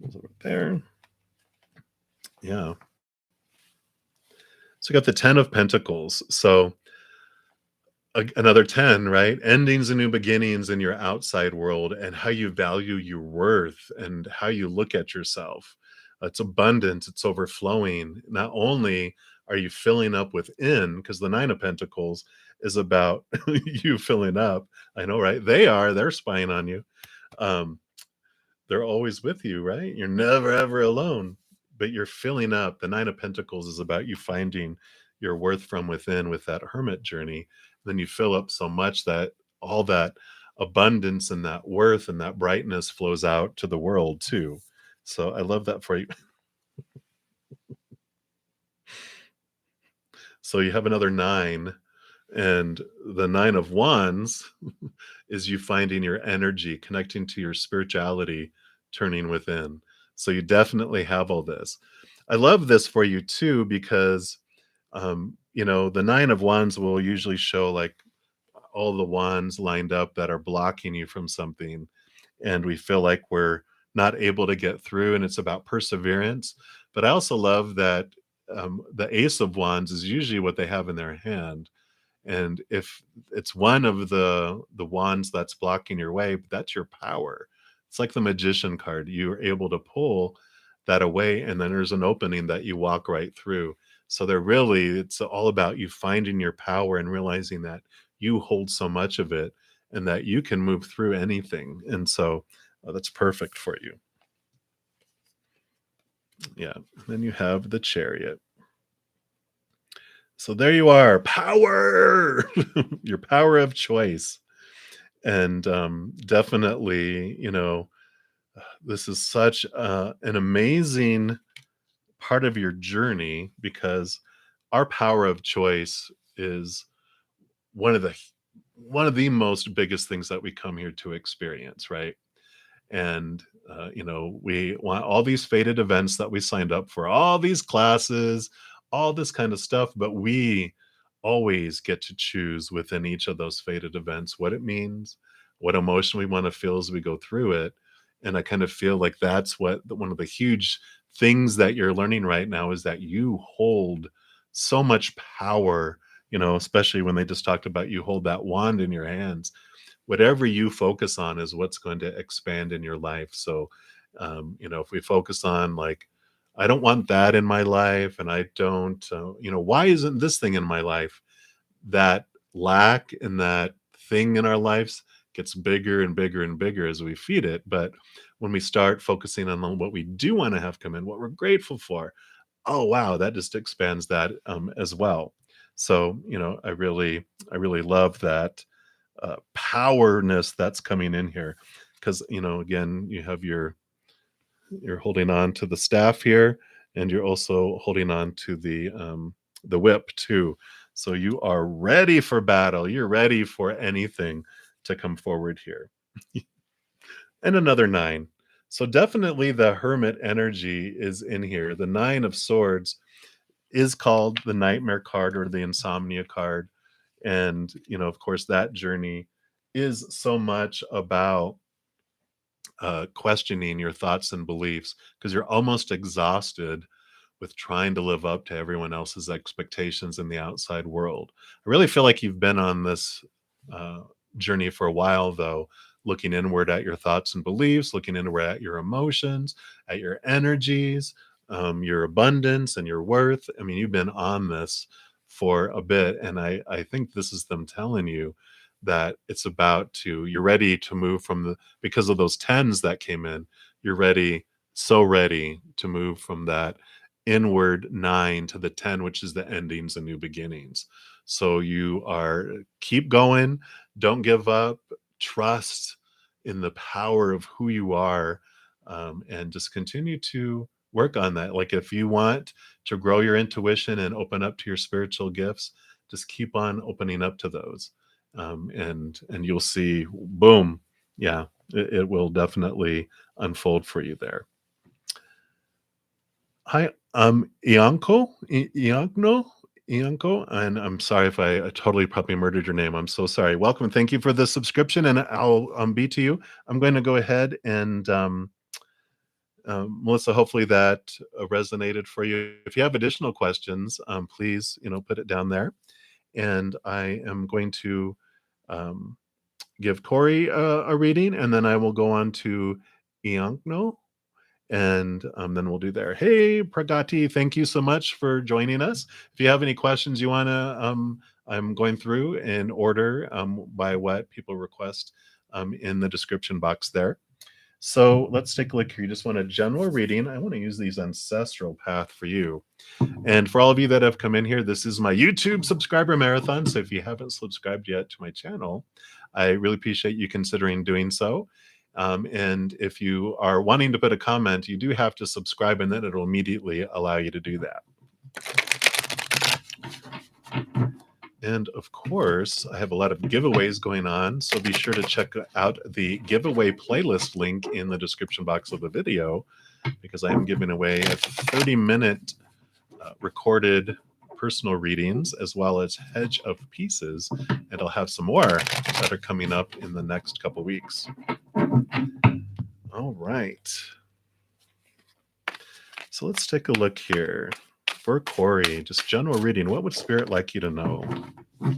Those over there. Yeah. So you got the 10 of Pentacles. So another 10, right? Endings and new beginnings in your outside world and how you value your worth and how you look at yourself. It's abundant, it's overflowing. Not only are you filling up within, because the 9 of Pentacles is about you filling up. I know, right? They're spying on you. Um, they're always with you, right? You're never ever alone, but you're filling up. The 9 of Pentacles is about you finding your worth from within with that hermit journey. Then you fill up so much that all that abundance and that worth and that brightness flows out to the world too. So I love that for you. So you have another 9, and the 9 of Wands is you finding your energy, connecting to your spirituality, turning within. So you definitely have all this. I love this for you too because the 9 of Wands will usually show like all the wands lined up that are blocking you from something, and we feel like we're not able to get through, and it's about perseverance. But I also love that the Ace of Wands is usually what they have in their hand, and if it's one of the wands that's blocking your way, that's your power. It's like the magician card. You're able to pull that away, and then there's an opening that you walk right through. So it's all about you finding your power and realizing that you hold so much of it and that you can move through anything. And so that's perfect for you. Yeah. Then you have the Chariot. So there you are, power, your power of choice. And definitely, this is such an amazing part of your journey because our power of choice is one of the one of the most biggest things that we come here to experience, right? And we want all these fated events that we signed up for, all these classes, all this kind of stuff, but we always get to choose within each of those fated events what it means, what emotion we want to feel as we go through it. And I kind of feel like that's one of the huge things that you're learning right now is that you hold so much power, especially when they just talked about you hold that wand in your hands. Whatever you focus on is what's going to expand in your life. So, if we focus on like, I don't want that in my life, and I don't, why isn't this thing in my life? That lack and that thing in our lives gets bigger and bigger and bigger as we feed it. But when we start focusing on what we do want to have come in, what we're grateful for, oh wow, that just expands that as well. So, I really love that powerness that's coming in here because again you're holding on to the staff here, and you're also holding on to the whip too. So you are ready for battle, you're ready for anything to come forward here. And another nine. So definitely the hermit energy is in here. The nine of swords is called the nightmare card or the insomnia card. And of course that journey is so much about questioning your thoughts and beliefs because you're almost exhausted with trying to live up to everyone else's expectations in the outside world. I really feel like you've been on this uh, journey for a while, though, looking inward at your thoughts and beliefs, looking inward at your emotions, at your energies, your abundance, and your worth. I mean, you've been on this for a bit, and I think this is them telling you that it's about to, you're ready to move from because of those tens that came in, you're ready, so ready to move from that inward nine to the 10, which is the endings and new beginnings. So you are keep going, don't give up, trust in the power of who you are, and just continue to work on that. Like if you want to grow your intuition and open up to your spiritual gifts, just keep on opening up to those, and you'll see, boom, yeah, it will definitely unfold for you there. Hi, Ianco, and I'm sorry if I totally probably murdered your name. I'm so sorry. Welcome, thank you for the subscription, and I'll be to you. I'm going to go ahead and Melissa, hopefully that resonated for you. If you have additional questions, please put it down there, and I am going to um, give Corey a reading, and then I will go on to Ianco, and then we'll do there. Hey, Pragati, thank you so much for joining us. If you have any questions you want to, I'm going through in order by what people request in the description box there. So let's take a look here. You just want a general reading. I want to use these ancestral path for you. And for all of you that have come in here, this is my YouTube subscriber marathon. So if you haven't subscribed yet to my channel, I really appreciate you considering doing so. And if you are wanting to put a comment, you do have to subscribe, and then it'll immediately allow you to do that. And of course, I have a lot of giveaways going on, so be sure to check out the giveaway playlist link in the description box of the video, because I am giving away a 30-minute recorded personal readings as well as Hedge of Pieces, and I'll have some more that are coming up in the next couple weeks. All right. So let's take a look here. For Corey, just general reading. What would Spirit like you to know? So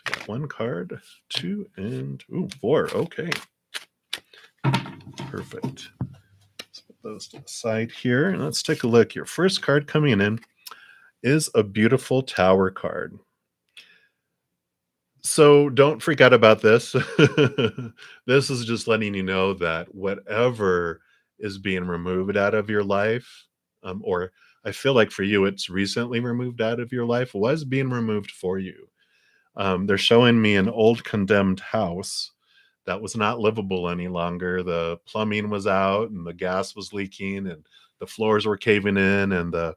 got one card, two, and four. Okay. Perfect. Let's put those to the side here. And let's take a look. Your first card coming in is a beautiful Tower card. So don't freak out about this. This is just letting you know that whatever is being removed out of your life, or I feel like for you, it's recently removed out of your life, was being removed for you. They're showing me an old condemned house that was not livable any longer. The plumbing was out, and the gas was leaking, and the floors were caving in, and the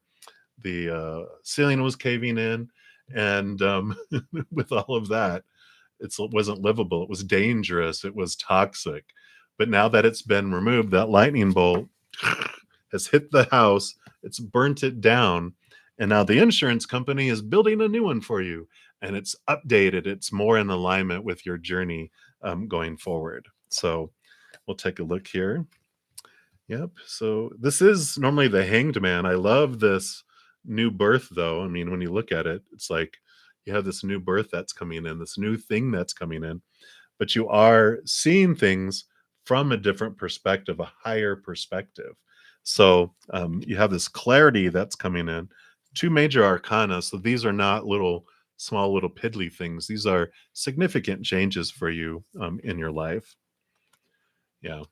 ceiling was caving in, And with all of that, it wasn't livable. It was dangerous. It was toxic. But now that it's been removed, that lightning bolt has hit the house. It's burnt it down. And now the insurance company is building a new one for you. And it's updated. It's more in alignment with your journey going forward. So we'll take a look here. Yep. So this is normally the Hanged Man. I love this new birth, though. I mean, when you look at it, it's like you have this new birth that's coming in, this new thing that's coming in, but you are seeing things from a different perspective, a higher perspective. So you have this clarity that's coming in. Two major arcana. So these are not little, small, little piddly things. These are significant changes for you in your life. Yeah.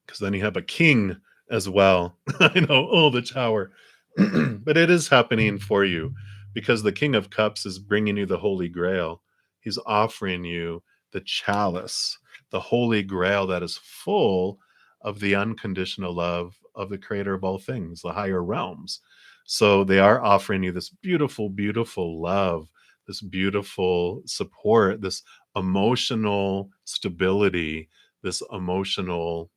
Because then you have a king as well. I know, oh, the tower. But it is happening for you because the King of Cups is bringing you the Holy Grail. He's offering you the chalice, the Holy Grail that is full of the unconditional love of the creator of all things, the higher realms. So they are offering you this beautiful, beautiful love, this beautiful support, this emotional stability, this emotional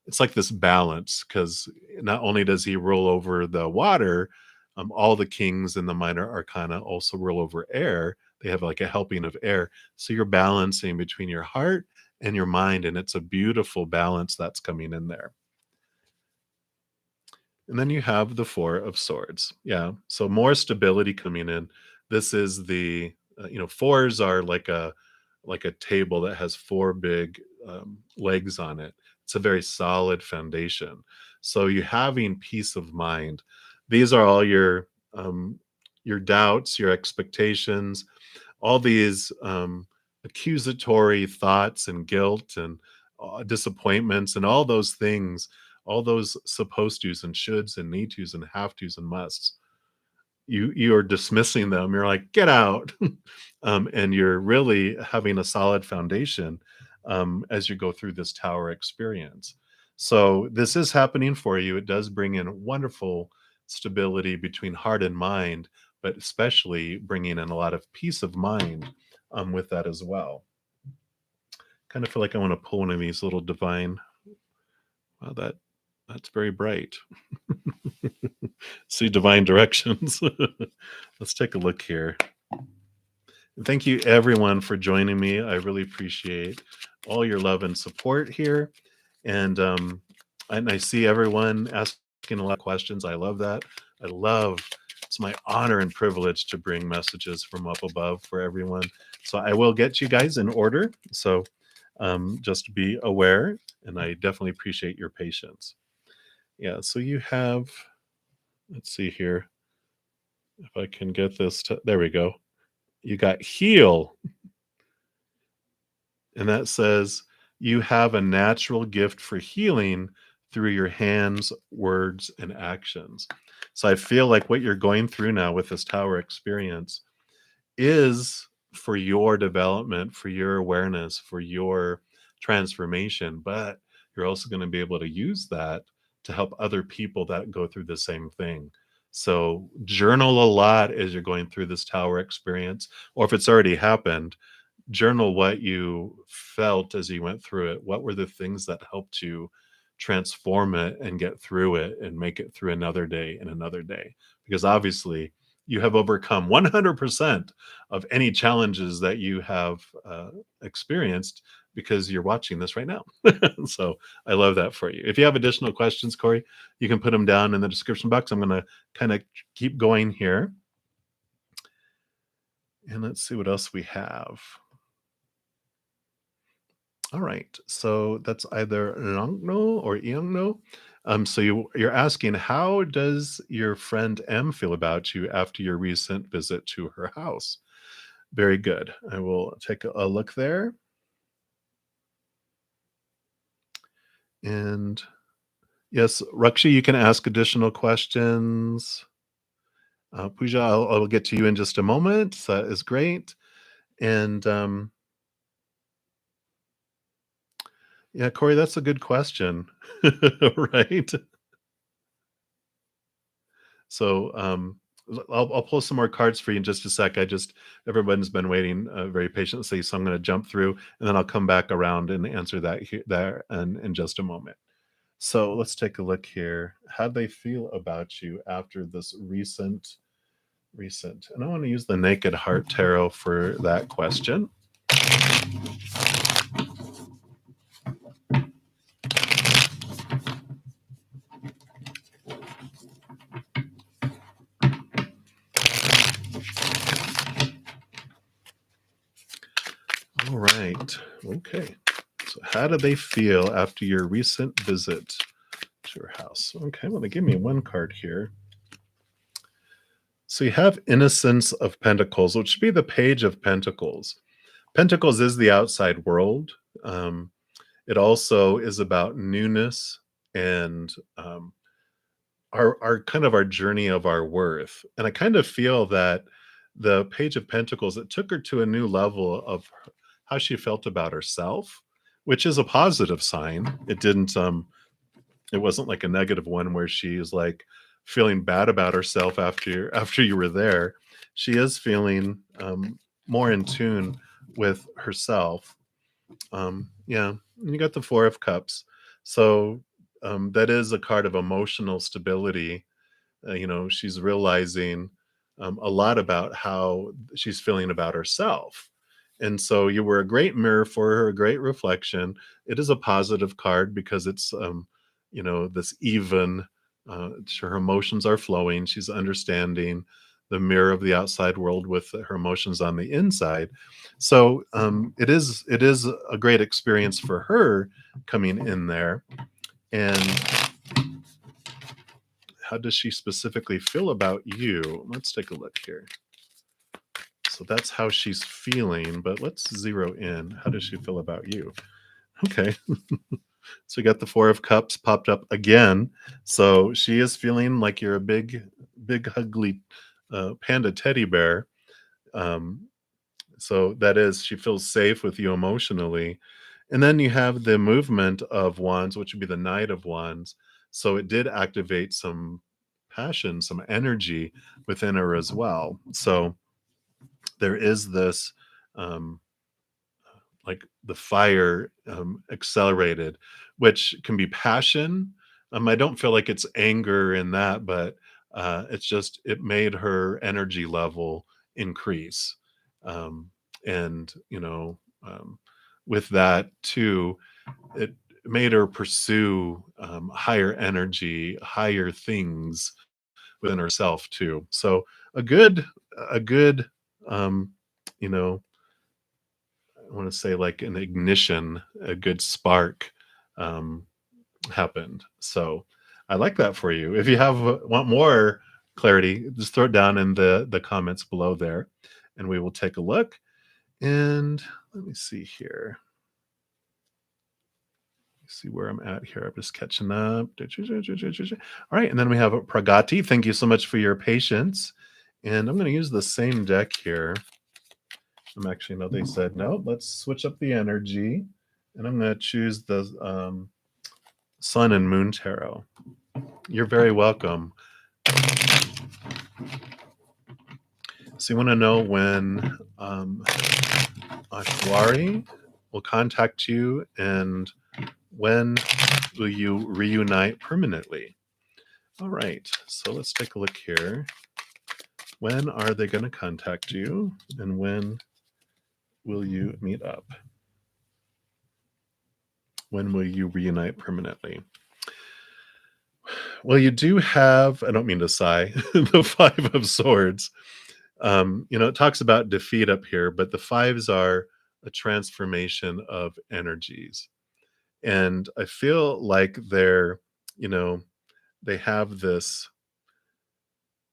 it's like this balance because not only does he roll over the water, all the kings in the minor arcana also roll over air. They have like a helping of air. So you're balancing between your heart and your mind, and it's a beautiful balance that's coming in there. And then you have the Four of Swords. Yeah. So more stability coming in. This is the fours are like a table that has four big legs on it. It's a very solid foundation. So you having peace of mind. These are all your doubts, your expectations, all these accusatory thoughts and guilt and disappointments and all those things, all those supposed tos and shoulds and need tos and have tos and musts. You are dismissing them. You're like, get out, and you're really having a solid foundation as you go through this tower experience. So this is happening for you. It does bring in wonderful stability between heart and mind, but especially bringing in a lot of peace of mind with that as well. Kind of feel like I want to pull one of these little divine. Wow, that's very bright. See divine directions. Let's take a look here. Thank you everyone for joining me. I really appreciate all your love and support here. And I see everyone asking a lot of questions. I love that. I love it's my honor and privilege to bring messages from up above for everyone. So I will get you guys in order. So just be aware, and I definitely appreciate your patience. Yeah, so you have, let's see here if I can get this to, there we go. You got heal, and that says you have a natural gift for healing through your hands, words, and actions. So I feel like what you're going through now with this tower experience is for your development, for your awareness, for your transformation, but you're also going to be able to use that to help other people that go through the same thing. So journal a lot as you're going through this tower experience, or if it's already happened, journal what you felt as you went through it. What were the things that helped you transform it and get through it and make it through another day and another day? Because obviously, you have overcome 100% of any challenges that you have experienced because you're watching this right now. So I love that for you. If you have additional questions, Corey, you can put them down in the description box. I'm going to kind of keep going here. And let's see what else we have. All right, so that's either Langno or Iangno. So you're asking, how does your friend M feel about you after your recent visit to her house? Very good. I will take a look there. And yes, Rakshi, you can ask additional questions. Pooja, I'll get to you in just a moment. That is great. And yeah, Corey, that's a good question, right? So I'll pull some more cards for you in just a sec. Everyone's been waiting very patiently, so I'm going to jump through, and then I'll come back around and answer that here, there, and in just a moment. So let's take a look here. How they feel about you after this recent, and I want to use the Naked Heart Tarot for that question. All right. Okay. So how do they feel after your recent visit to your house? Okay, well, they give me one card here. So you have Innocence of Pentacles, which should be the Page of Pentacles. Pentacles is the outside world. It also is about newness and our kind of our journey of our worth. And I kind of feel that the Page of Pentacles, it took her to a new level of how she felt about herself, which is a positive sign. It wasn't like a negative one where she's like feeling bad about herself after you were there. She is feeling more in tune with herself. Yeah, and you got the Four of Cups, so that is a card of emotional stability. She's realizing a lot about how she's feeling about herself. And so you were a great mirror for her, a great reflection. It is a positive card because it's, this even, her emotions are flowing. She's understanding the mirror of the outside world with her emotions on the inside. So it is a great experience for her coming in there. And how does she specifically feel about you? Let's take a look here. So that's how she's feeling, but let's zero in. How does she feel about you? Okay. So you got the Four of Cups popped up again. So she is feeling like you're a big, ugly panda teddy bear. Um, so that is, she feels safe with you emotionally. And then you have the movement of wands, which would be the Knight of Wands. So it did activate some passion, some energy within her as well. So there is this um, like the fire accelerated, which can be passion. I don't feel like it's anger in that, but it made her energy level increase. Um, and, with that too, it made her pursue higher energy, higher things within herself too. So a good, um, you know, I want to say like an ignition, a good spark um, happened. So I like that for you. If you want more clarity, just throw it down in the comments below there, and we will take a look. And let me see here. See where I'm at here. I'm just catching up. All right, and then we have Pragati. Thank you so much for your patience. And I'm going to use the same deck here. No, they said no. Let's switch up the energy, and I'm going to choose the Sun and Moon Tarot. You're very welcome. So you want to know when Ashwari will contact you, and when will you reunite permanently? All right, so let's take a look here. When are they going to contact you, and when will you meet up? When will you reunite permanently? Well, you do have, I don't mean to sigh, the Five of Swords. It talks about defeat up here, but the fives are a transformation of energies. And I feel like they have this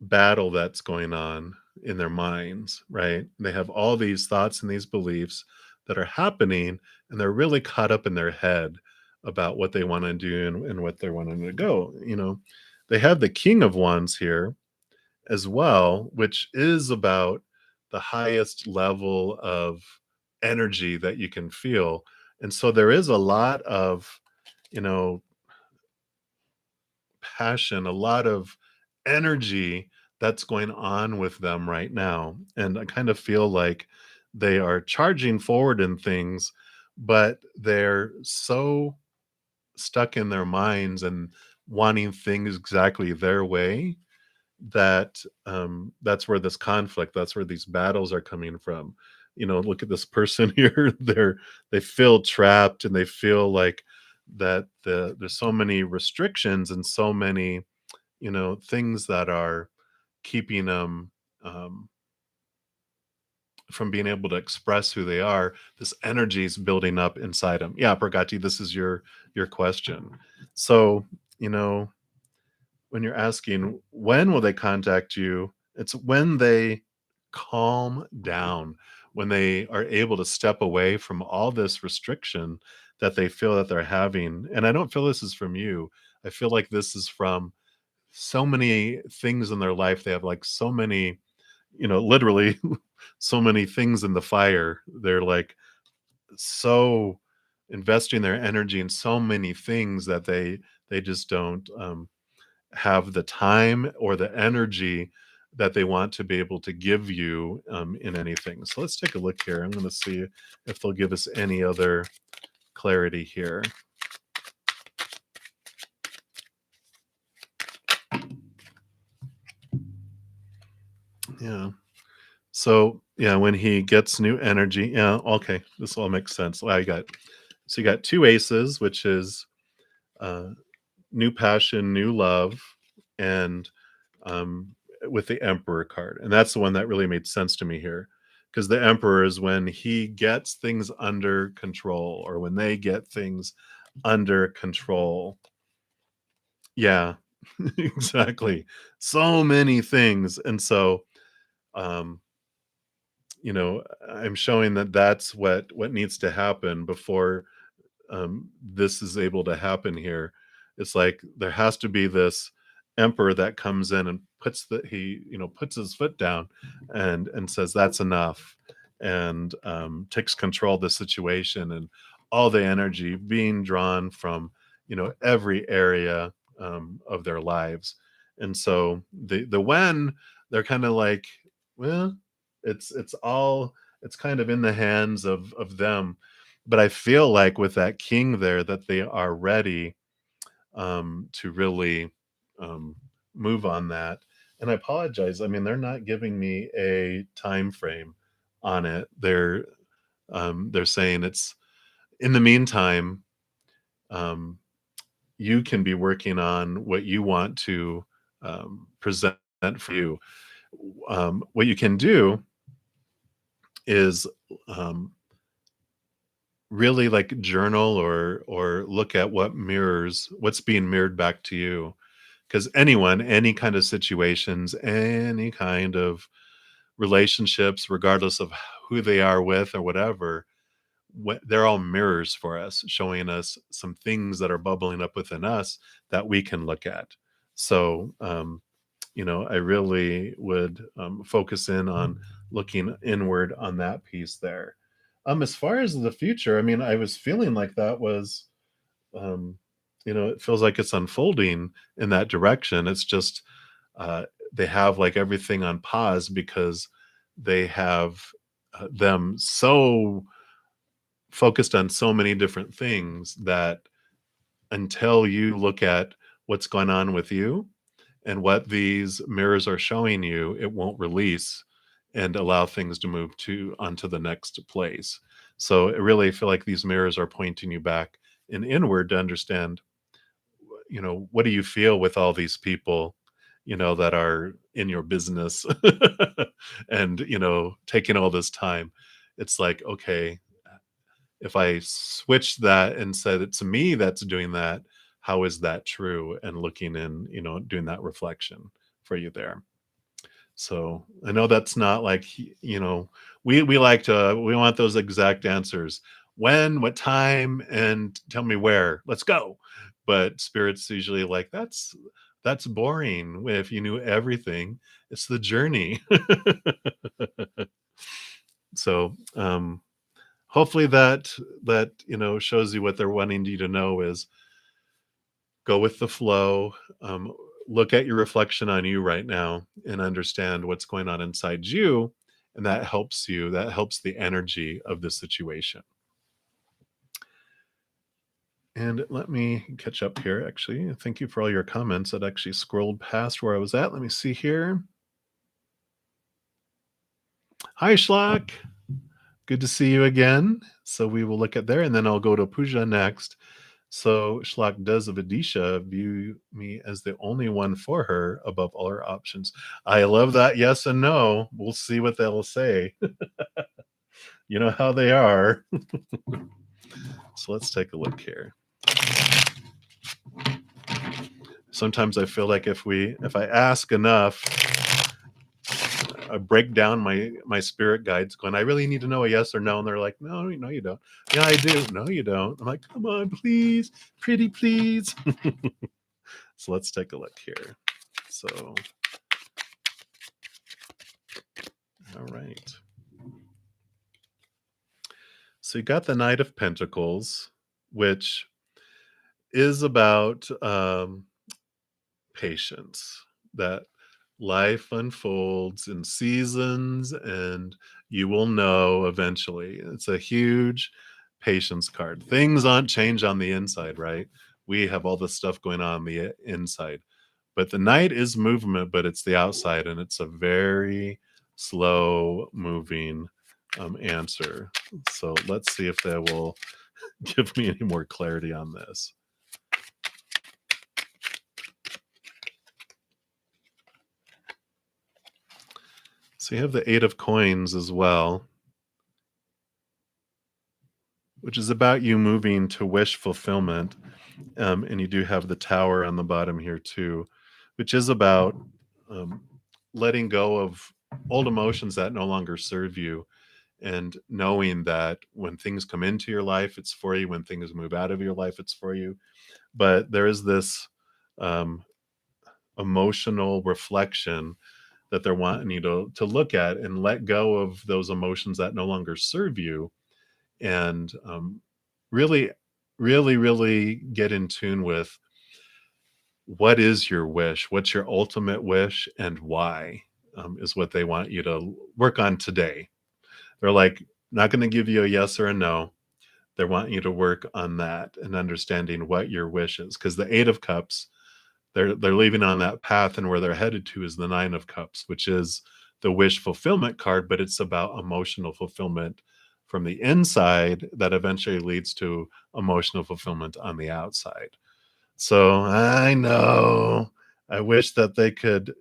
battle that's going on in their minds, right? They have all these thoughts and these beliefs that are happening, and they're really caught up in their head about what they want to do and what they're wanting to go. They have the King of Wands here as well, which is about the highest level of energy that you can feel. And so there is a lot of, you know, passion, a lot of energy that's going on with them right now. And I kind of feel like they are charging forward in things, but they're so stuck in their minds and wanting things exactly their way that that's where this conflict, that's where these battles are coming from. Look at this person here. They feel trapped, and they feel like that there's so many restrictions and so many things that are keeping them um, from being able to express who they are. This energy is building up inside them. Yeah, Pragati, this is your question. So, you know, when you're asking when will they contact you, it's when they calm down, when they are able to step away from all this restriction that they feel that they're having. And I don't feel this is from you. I feel like this is from so many things in their life. They have like so many, literally so many things in the fire. They're like so investing their energy in so many things that they just don't have the time or the energy that they want to be able to give you in anything. So let's take a look here. I'm going to see if they'll give us any other clarity here. Yeah. So yeah, when he gets new energy, yeah, okay, this all makes sense. Well, you got two aces, which is uh, new passion, new love, and um, with the Emperor card, and that's the one that really made sense to me here, because the Emperor is when he gets things under control, or when they get things under control. Yeah, exactly. So many things, and so um, I'm showing that that's what needs to happen before this is able to happen here. It's like there has to be this emperor that comes in and puts his foot down and says that's enough, and takes control of the situation, and all the energy being drawn from every area of their lives. And so the when they're kind of like, well, it's kind of in the hands of them, but I feel like with that king there that they are ready to really um, move on that. And I apologize. I mean, they're not giving me a time frame on it. They're saying it's in the meantime. Um, you can be working on what you want to present for you. What you can do is really like journal or look at what's being mirrored back to you, because any kind of situations, any kind of relationships, regardless of who they are with or whatever, they're all mirrors for us, showing us some things that are bubbling up within us that we can look at. So I really would focus in on looking inward on that piece there. As far as the future, I mean, I was feeling like that was, um, it feels like it's unfolding in that direction. It's just they have like everything on pause because they have them so focused on so many different things that until you look at what's going on with you and what these mirrors are showing you, it won't release and allow things to move to onto the next place. So I really feel like these mirrors are pointing you back and inward to understand, what do you feel with all these people, that are in your business and, taking all this time. It's like, okay, if I switch that and said it's me that's doing that, how is that true? And looking in, doing that reflection for you there. So I know that's not like, we like we want those exact answers. When, what time, and tell me where. Let's go. But spirits usually like that's boring. If you knew everything, it's the journey. So hopefully that shows you what they're wanting you to know is go with the flow. look at your reflection on you right now and understand what's going on inside you. And that helps you, that helps the energy of the situation. And let me catch up here, actually. Thank you for all your comments. That actually scrolled past where I was at. Let me see here. Hi, Schlock. Good to see you again. So we will look at there, and then I'll go to Puja next. So Schlock, does Vidisha view me as the only one for her above all her options? I love that yes and no. We'll see what they'll say. You know how they are. So let's take a look here. Sometimes I feel like if I ask enough, I break down my spirit guides going, I really need to know a yes or no. And they're like, no, you don't. Yeah, I do. No, you don't. I'm like, come on, please, pretty please. So let's take a look here. So, all right. So you got the Knight of Pentacles, which is about patience, that life unfolds in seasons and you will know eventually. It's a huge patience card. Things aren't change on the inside, right? We have all this stuff going on the inside. But the Knight is movement, but it's the outside, and it's a very slow moving answer. So let's see if they will give me any more clarity on this. So you have the Eight of Coins as well, which is about you moving to wish fulfillment. And you do have the Tower on the bottom here too, which is about letting go of old emotions that no longer serve you, and knowing that when things come into your life, it's for you. When things move out of your life, it's for you. But there is this emotional reflection that they're wanting you to look at and let go of those emotions that no longer serve you, and really, really, really get in tune with what is your wish, what's your ultimate wish, and why, is what they want you to work on today. They're like, not going to give you a yes or a no. They want you to work on that and understanding what your wish is, because the Eight of Cups, they're leaving on that path, and where they're headed to is the Nine of Cups, which is the wish fulfillment card, but it's about emotional fulfillment from the inside that eventually leads to emotional fulfillment on the outside. So I know, I wish that they could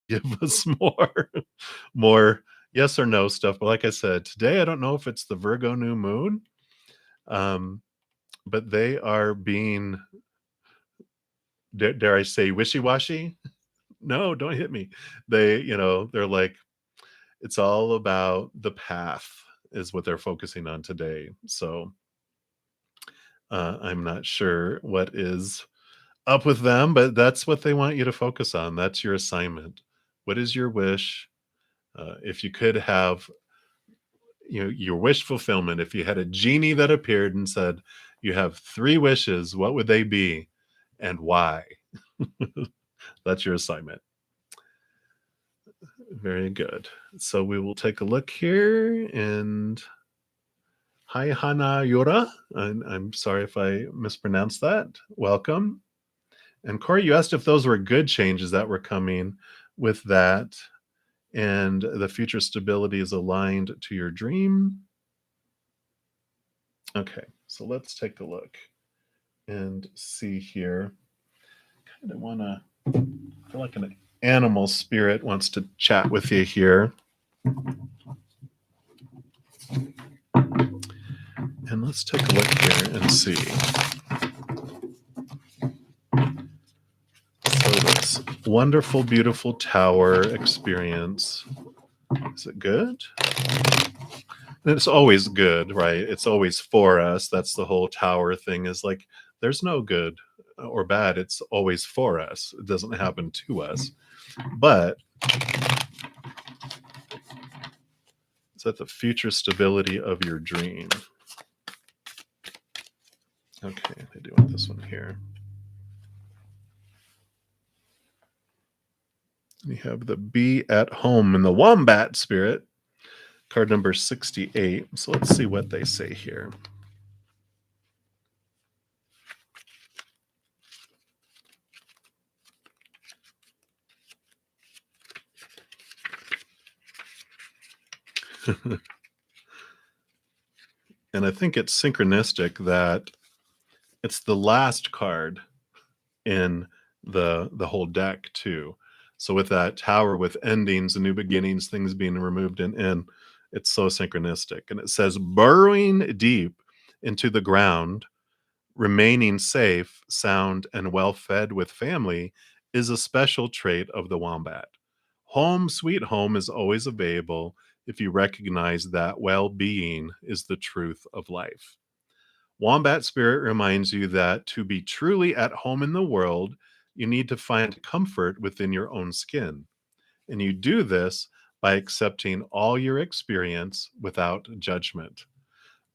give us more yes or no stuff. But like I said, today I don't know if it's the Virgo new moon, but they are being, dare I say, wishy-washy. No, don't hit me. They're like, it's all about the path is what they're focusing on today. So I'm not sure what is up with them, but that's what they want you to focus on. That's your assignment. What is your wish? If you could have, your wish fulfillment, if you had a genie that appeared and said, you have 3 wishes, what would they be and why? That's your assignment. Very good. So we will take a look here, and hi, Hana Yora. I'm sorry if I mispronounced that. Welcome. And Corey, you asked if those were good changes that were coming with that, and the future stability is aligned to your dream. Okay, so let's take a look and see here. Kind of want to feel like an animal spirit wants to chat with you here. And let's take a look here and see. So this wonderful, beautiful tower experience. Is it good? And it's always good, right? It's always for us. That's the whole tower thing, is like, there's no good or bad. It's always for us. It doesn't happen to us. But it's at the future stability of your dream. Okay, I do want this one here. We have the Be at Home in the Wombat Spirit, card number 68. So let's see what they say here. And I think it's synchronistic that it's the last card in the whole deck too. So with that tower with endings and new beginnings, things being removed and in, it's so synchronistic. And it says burrowing deep into the ground, remaining safe, sound, and well fed with family is a special trait of the wombat. Home sweet home is always available if you recognize that well being is the truth of life. Wombat Spirit reminds you that to be truly at home in the world, you need to find comfort within your own skin. And you do this by accepting all your experience without judgment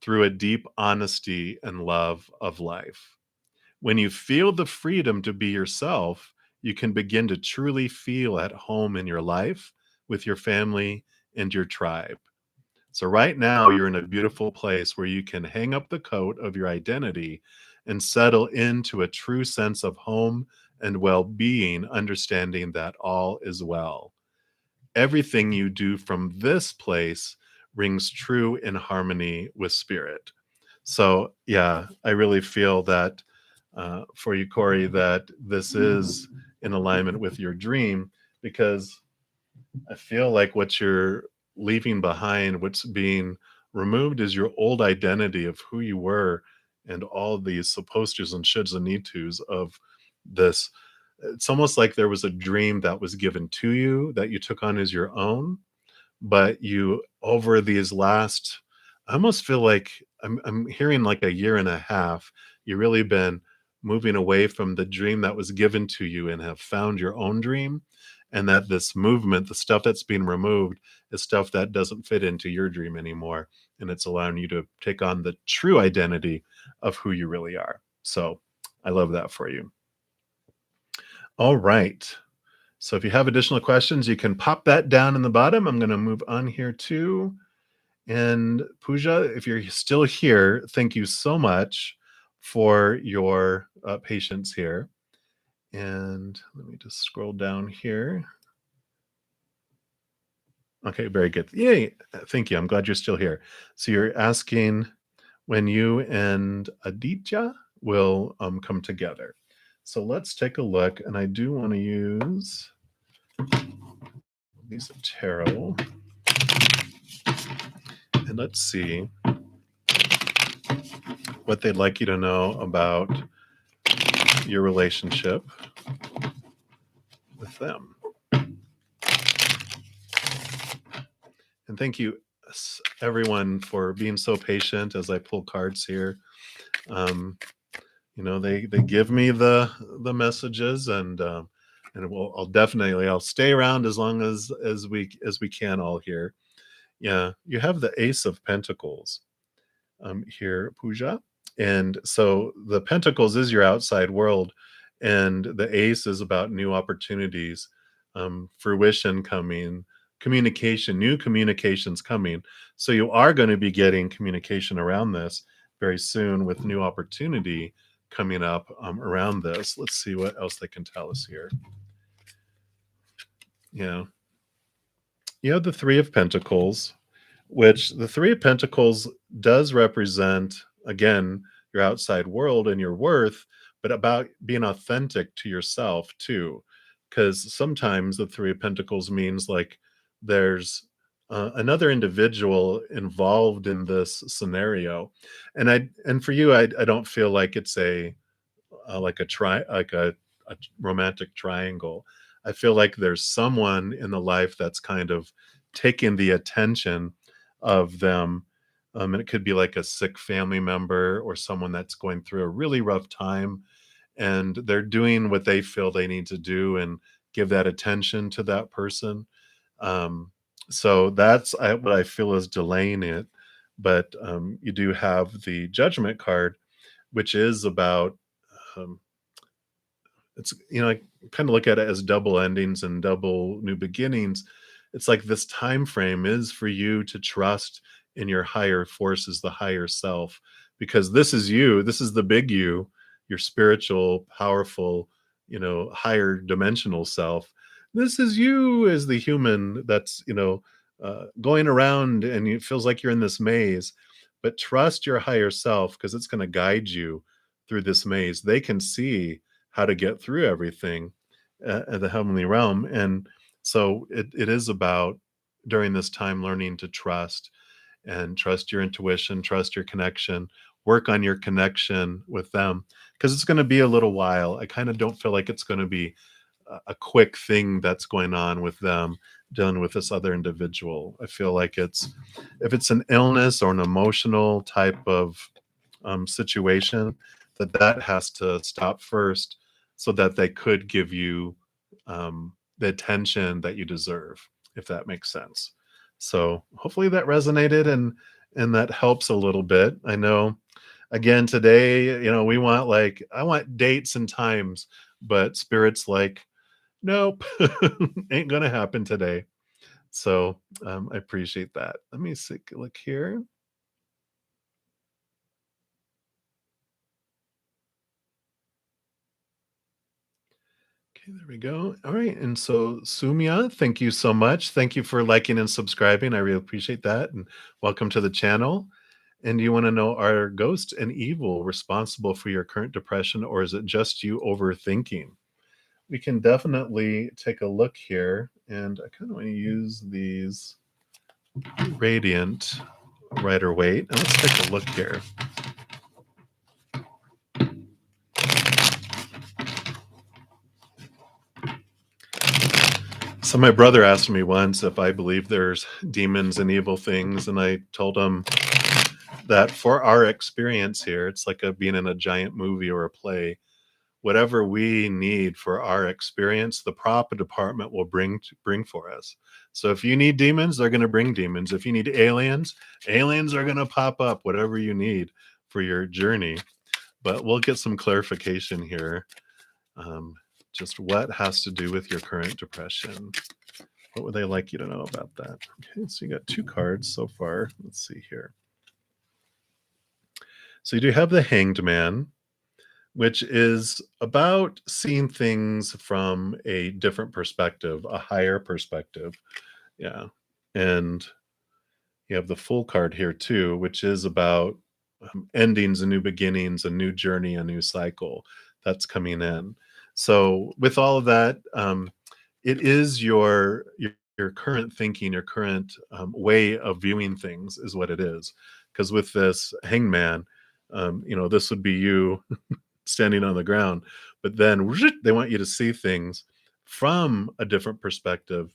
through a deep honesty and love of life. When you feel the freedom to be yourself, you can begin to truly feel at home in your life, with your family, and your tribe. So, right now, you're in a beautiful place where you can hang up the coat of your identity and settle into a true sense of home and well being, understanding that all is well. Everything you do from this place rings true in harmony with spirit. So, yeah, I really feel that for you, Corey, that this is in alignment with your dream because I feel like what you're leaving behind, what's being removed is your old identity of who you were and all these supposed tos and shoulds and need tos of this. It's almost like there was a dream that was given to you that you took on as your own, but you over these last I almost feel like I'm hearing like a year and a half, you really been moving away from the dream that was given to you and have found your own dream, and that this movement, the stuff that's being removed, is stuff that doesn't fit into your dream anymore, and it's allowing you to take on the true identity of who you really are. So, I love that for you. All right. So if you have additional questions, you can pop that down in the bottom. I'm going to move on here too. And Pooja, if you're still here, thank you so much for your patience here. And let me just scroll down here. Okay, very good. Yay. Thank you. I'm glad you're still here. So you're asking when you and Aditya will come together. So let's take a look. And I do want to use these tarot. And let's see what they'd like you to know about your relationship with them. And thank you, everyone, for being so patient as I pull cards here. They give me the messages, and I'll stay around as long as we can all here. Yeah, you have the Ace of Pentacles here, Pooja. And so the Pentacles is your outside world, and the Ace is about new opportunities, fruition coming, communication, new communications coming. So you are going to be getting communication around this very soon with new opportunity coming up around this. Let's see what else they can tell us here. Yeah. You have the Three of Pentacles, which the Three of Pentacles does represent, again, your outside world and your worth, but about being authentic to yourself too. Because sometimes the Three of Pentacles means like there's another individual involved in this scenario, and for you, I don't feel like it's like a romantic triangle. I feel like there's someone in the life that's kind of taking the attention of them. And it could be like a sick family member or someone that's going through a really rough time, and they're doing what they feel they need to do and give that attention to that person. So that's what I feel is delaying it. But you do have the Judgment card, which is about um, it's like kind of look at it as double endings and double new beginnings. It's like this time frame is for you to trust in your higher forces, the higher self, because this is you, this is the big you, your spiritual, powerful, higher dimensional self. This is you as the human that's, going around, and it feels like you're in this maze. But trust your higher self, because it's going to guide you through this maze. They can see how to get through everything at the heavenly realm. And so it is about, during this time, learning to trust, and trust your intuition, trust your connection, work on your connection with them, because it's going to be a little while. I kind of don't feel like it's going to be a quick thing that's going on with them dealing with this other individual. I feel like if it's an illness or an emotional type of situation, that has to stop first, so that they could give you the attention that you deserve, if that makes sense. So hopefully that resonated, and that helps a little bit. I know, again, today, we want, like, I want dates and times, but spirit's like, nope, ain't gonna happen today. So I appreciate that. Let me take a look here. Okay, there we go. All right. And so, Sumia, thank you so much. Thank you for liking and subscribing. I really appreciate that. And welcome to the channel. And you want to know, are ghosts and evil responsible for your current depression, or is it just you overthinking? We can definitely take a look here. And I kind of want to use these Radiant Rider Waite. And let's take a look here. So my brother asked me once if I believe there's demons and evil things, and I told him that for our experience here, it's like being in a giant movie or a play. Whatever we need for our experience, the prop department will bring for us. So if you need demons, they're going to bring demons. If you need aliens, aliens are going to pop up. Whatever you need for your journey. But we'll get some clarification here. Just what has to do with your current depression? What would they like you to know about that? Okay, so you got 2 cards so far. Let's see here. So you do have the Hanged Man, which is about seeing things from a different perspective, a higher perspective. Yeah. And you have the Fool card here too, which is about endings and new beginnings, a new journey, a new cycle that's coming in. So with all of that, it is your current thinking, your current way of viewing things is what it is. Because with this Hangman, this would be you standing on the ground, but then they want you to see things from a different perspective.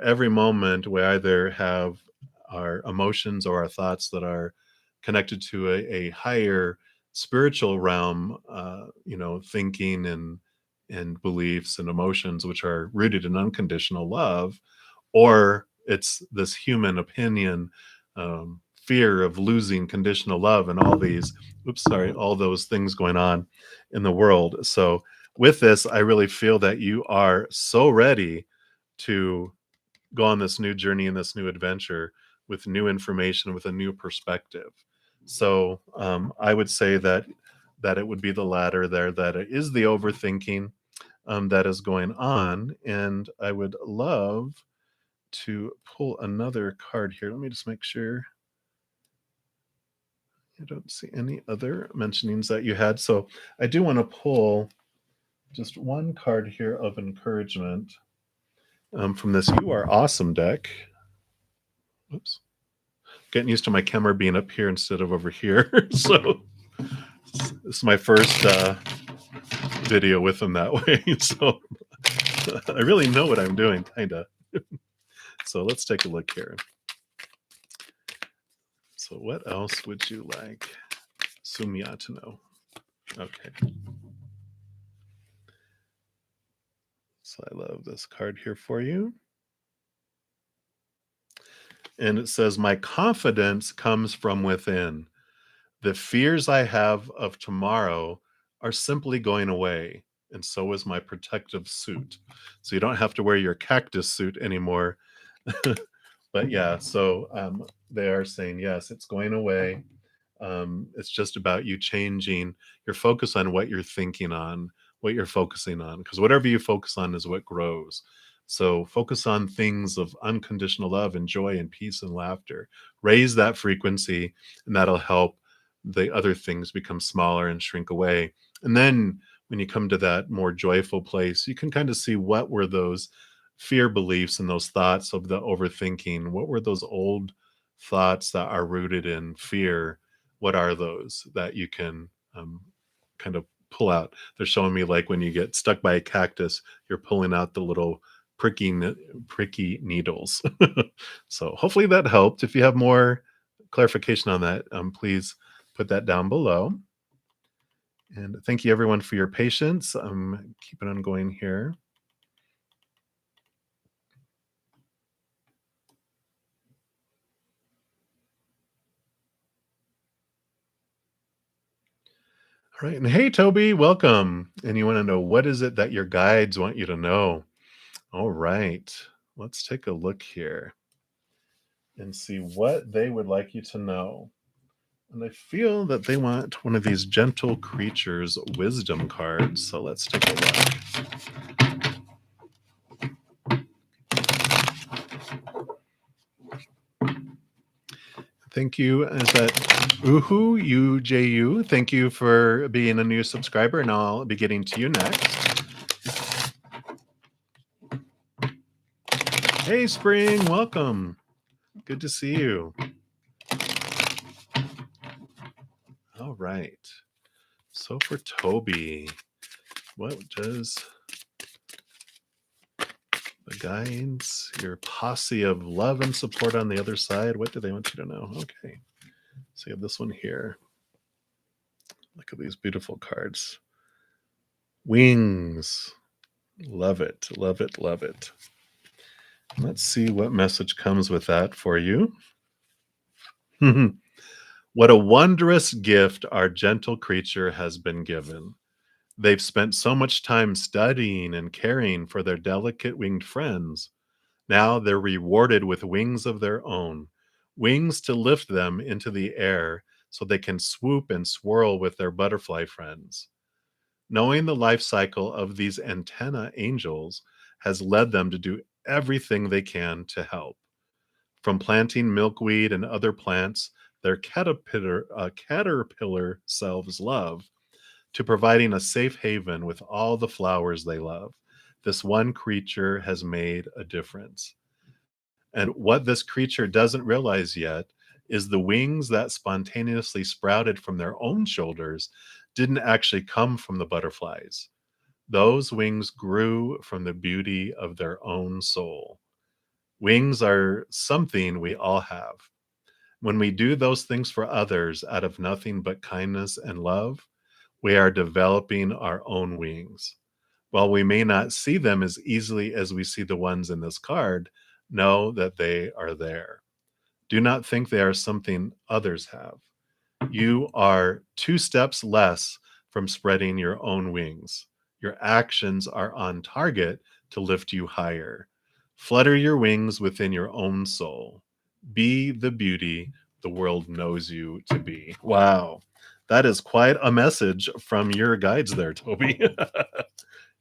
Every moment we either have our emotions or our thoughts that are connected to a higher spiritual realm, thinking and beliefs and emotions, which are rooted in unconditional love, or it's this human opinion, fear of losing conditional love, and all those things going on in the world. So with this, I really feel that you are so ready to go on this new journey and this new adventure with new information, with a new perspective. So I would say that it would be the latter there, that it is the overthinking that is going on. And I would love to pull another card here. Let me just make sure. I don't see any other mentionings that you had. So I do want to pull just one card here of encouragement from this You Are Awesome deck. Oops. Getting used to my camera being up here instead of over here. So this is my first video with them that way. So I really know what I'm doing, kind of. So let's take a look here. So what else would you like Sumia to know? Okay. So I love this card here for you. And it says, my confidence comes from within. The fears I have of tomorrow are simply going away. and so is my protective suit. So you don't have to wear your cactus suit anymore. But yeah, so they are saying, yes, it's going away. It's just about you changing your focus on what you're thinking on, what you're focusing on, because whatever you focus on is what grows. So focus on things of unconditional love and joy and peace and laughter. Raise that frequency, and that'll help the other things become smaller and shrink away. And then when you come to that more joyful place, you can kind of see what were those fear beliefs and those thoughts of the overthinking. What were those old thoughts that are rooted in fear? What are those that you can kind of pull out? They're showing me like when you get stuck by a cactus, you're pulling out the little pricky needles. So hopefully that helped. If you have more clarification on that, please put that down below. And thank you everyone for your patience. I'm keeping on going here. All right. And hey, Toby, welcome. And you want to know what is it that your guides want you to know? All right. Let's take a look here and see what they would like you to know. And I feel that they want one of these gentle creatures wisdom cards. So let's take a look. Thank you. Is that Uhu UJU? Thank you for being a new subscriber, and I'll be getting to you next. Hey, Spring, welcome. Good to see you. All right. So for Toby, what does the guides, your posse of love and support on the other side, what do they want you to know? Okay. So you have this one here. Look at these beautiful cards. Wings. Love it. Love it. Love it. Let's see what message comes with that for you. What a wondrous gift our gentle creature has been given. They've spent so much time studying and caring for their delicate winged friends. Now they're rewarded with wings of their own, wings to lift them into the air so they can swoop and swirl with their butterfly friends. Knowing the life cycle of these antenna angels has led them to do everything they can to help. From planting milkweed and other plants their caterpillar selves love, to providing a safe haven with all the flowers they love, this one creature has made a difference. And what this creature doesn't realize yet is the wings that spontaneously sprouted from their own shoulders didn't actually come from the butterflies. Those wings grew from the beauty of their own soul. Wings are something we all have. When we do those things for others out of nothing but kindness and love, we are developing our own wings. While we may not see them as easily as we see the ones in this card, know that they are there. Do not think they are something others have. You are two steps less from spreading your own wings. Your actions are on target to lift you higher. Flutter your wings within your own soul. Be the beauty the world knows you to be. Wow. That is quite a message from your guides there, Toby.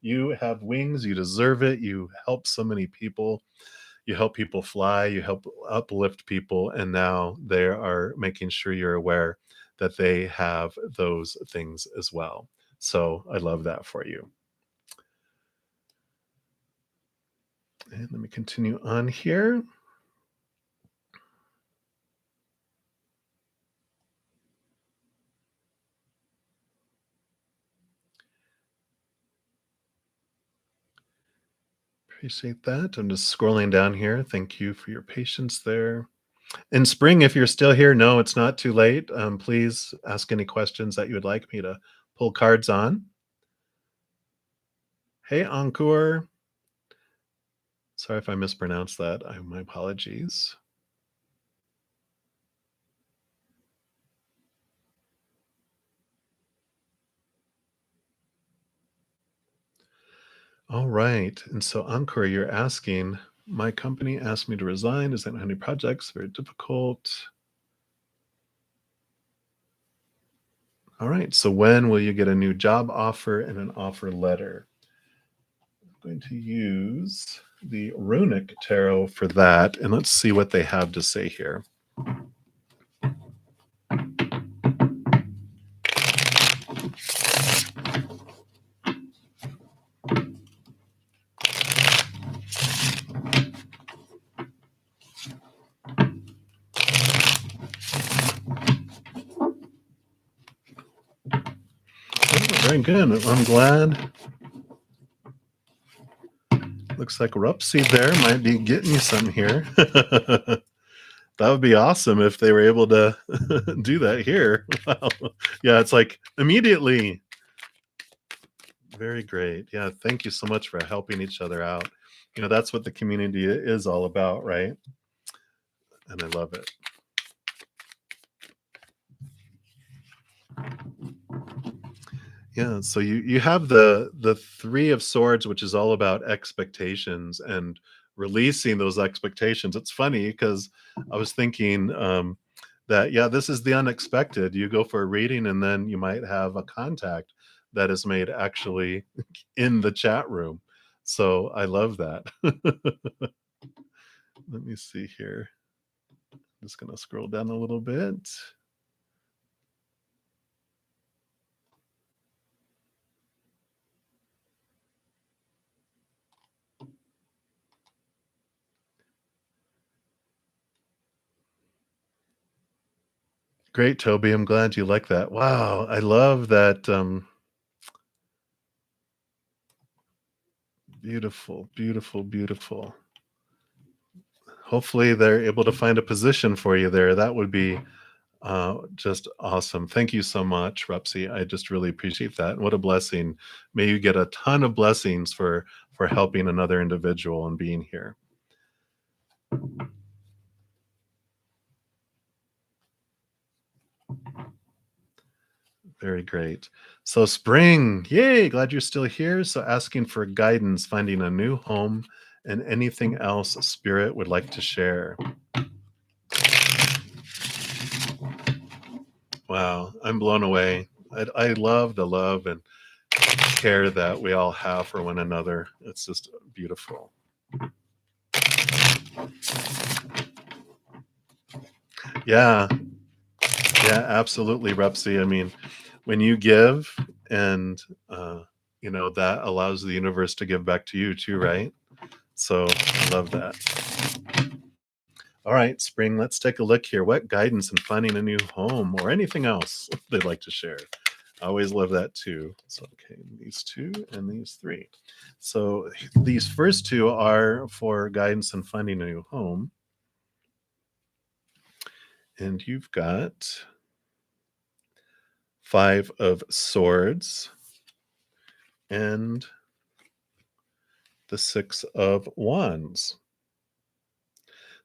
You have wings. You deserve it. You help so many people. You help people fly. You help uplift people. And now they are making sure you're aware that they have those things as well. So I love that for you. And let me continue on here. Appreciate that. I'm just scrolling down here. Thank you for your patience there. In Spring, if you're still here, no, it's not too late. Please ask any questions that you would like me to pull cards on. Hey, Encore. Sorry if I mispronounced that. My apologies. All right. And so, Ankur, you're asking, my company asked me to resign. Is that any projects? Very difficult. All right. So, when will you get a new job offer and an offer letter? I'm going to use the runic tarot for that. And let's see what they have to say here. Oh, very good. I'm glad. Looks like Rupsy there might be getting you some here. That would be awesome if they were able to do that here. Wow. Yeah, it's like immediately. Very great. Yeah, thank you so much for helping each other out. That's what the community is all about, right? And I love it. Yeah, so you have the 3 of swords, which is all about expectations and releasing those expectations. It's funny because I was thinking, that, yeah, this is the unexpected. You go for a reading, and then you might have a contact that is made actually in the chat room. So I love that. Let me see here. I'm just gonna scroll down a little bit. Great, Toby. I'm glad you like that. Wow, I love that. Beautiful, beautiful, beautiful. Hopefully, they're able to find a position for you there. That would be just awesome. Thank you so much, Rupsy. I just really appreciate that. What a blessing. May you get a ton of blessings for helping another individual and being here. Very great. So, spring, yay, glad you're still here. So, asking for guidance, finding a new home, and anything else Spirit would like to share. Wow, I'm blown away. I love the love and care that we all have for one another. It's just beautiful. Yeah, yeah, absolutely, Repsy. I mean, when you give and that allows the universe to give back to you too, right? So I love that. All right, Spring, let's take a look here. What guidance in finding a new home or anything else they'd like to share? I always love that too. So, okay, these 2 and these 3. So, these first 2 are for guidance in finding a new home. And you've got 5 of Swords and the 6 of Wands.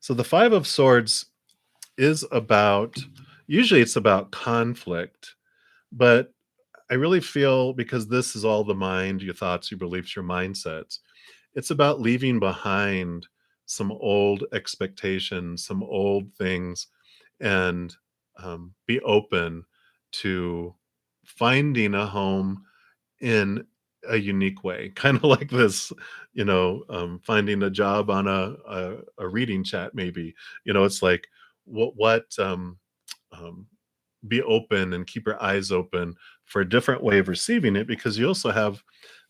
So, the 5 of Swords is about, usually it's about conflict, but I really feel, because this is all the mind, your thoughts, your beliefs, your mindsets, it's about leaving behind some old expectations, some old things, and be open to finding a home in a unique way, kind of like this, finding a job on a reading chat, maybe. It's like, what, be open and keep your eyes open for a different way of receiving it, because you also have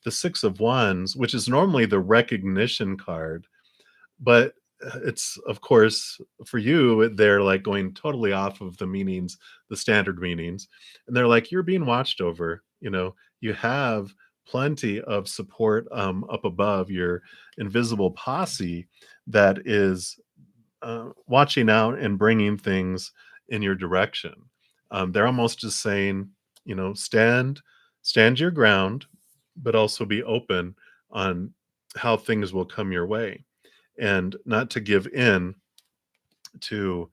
the 6 of Wands, which is normally the recognition card, but it's, of course, for you, they're like going totally off of the meanings, the standard meanings, and they're like, you're being watched over. You have plenty of support up above, your invisible posse that is watching out and bringing things in your direction. They're almost just saying, stand your ground, but also be open on how things will come your way, and not to give in to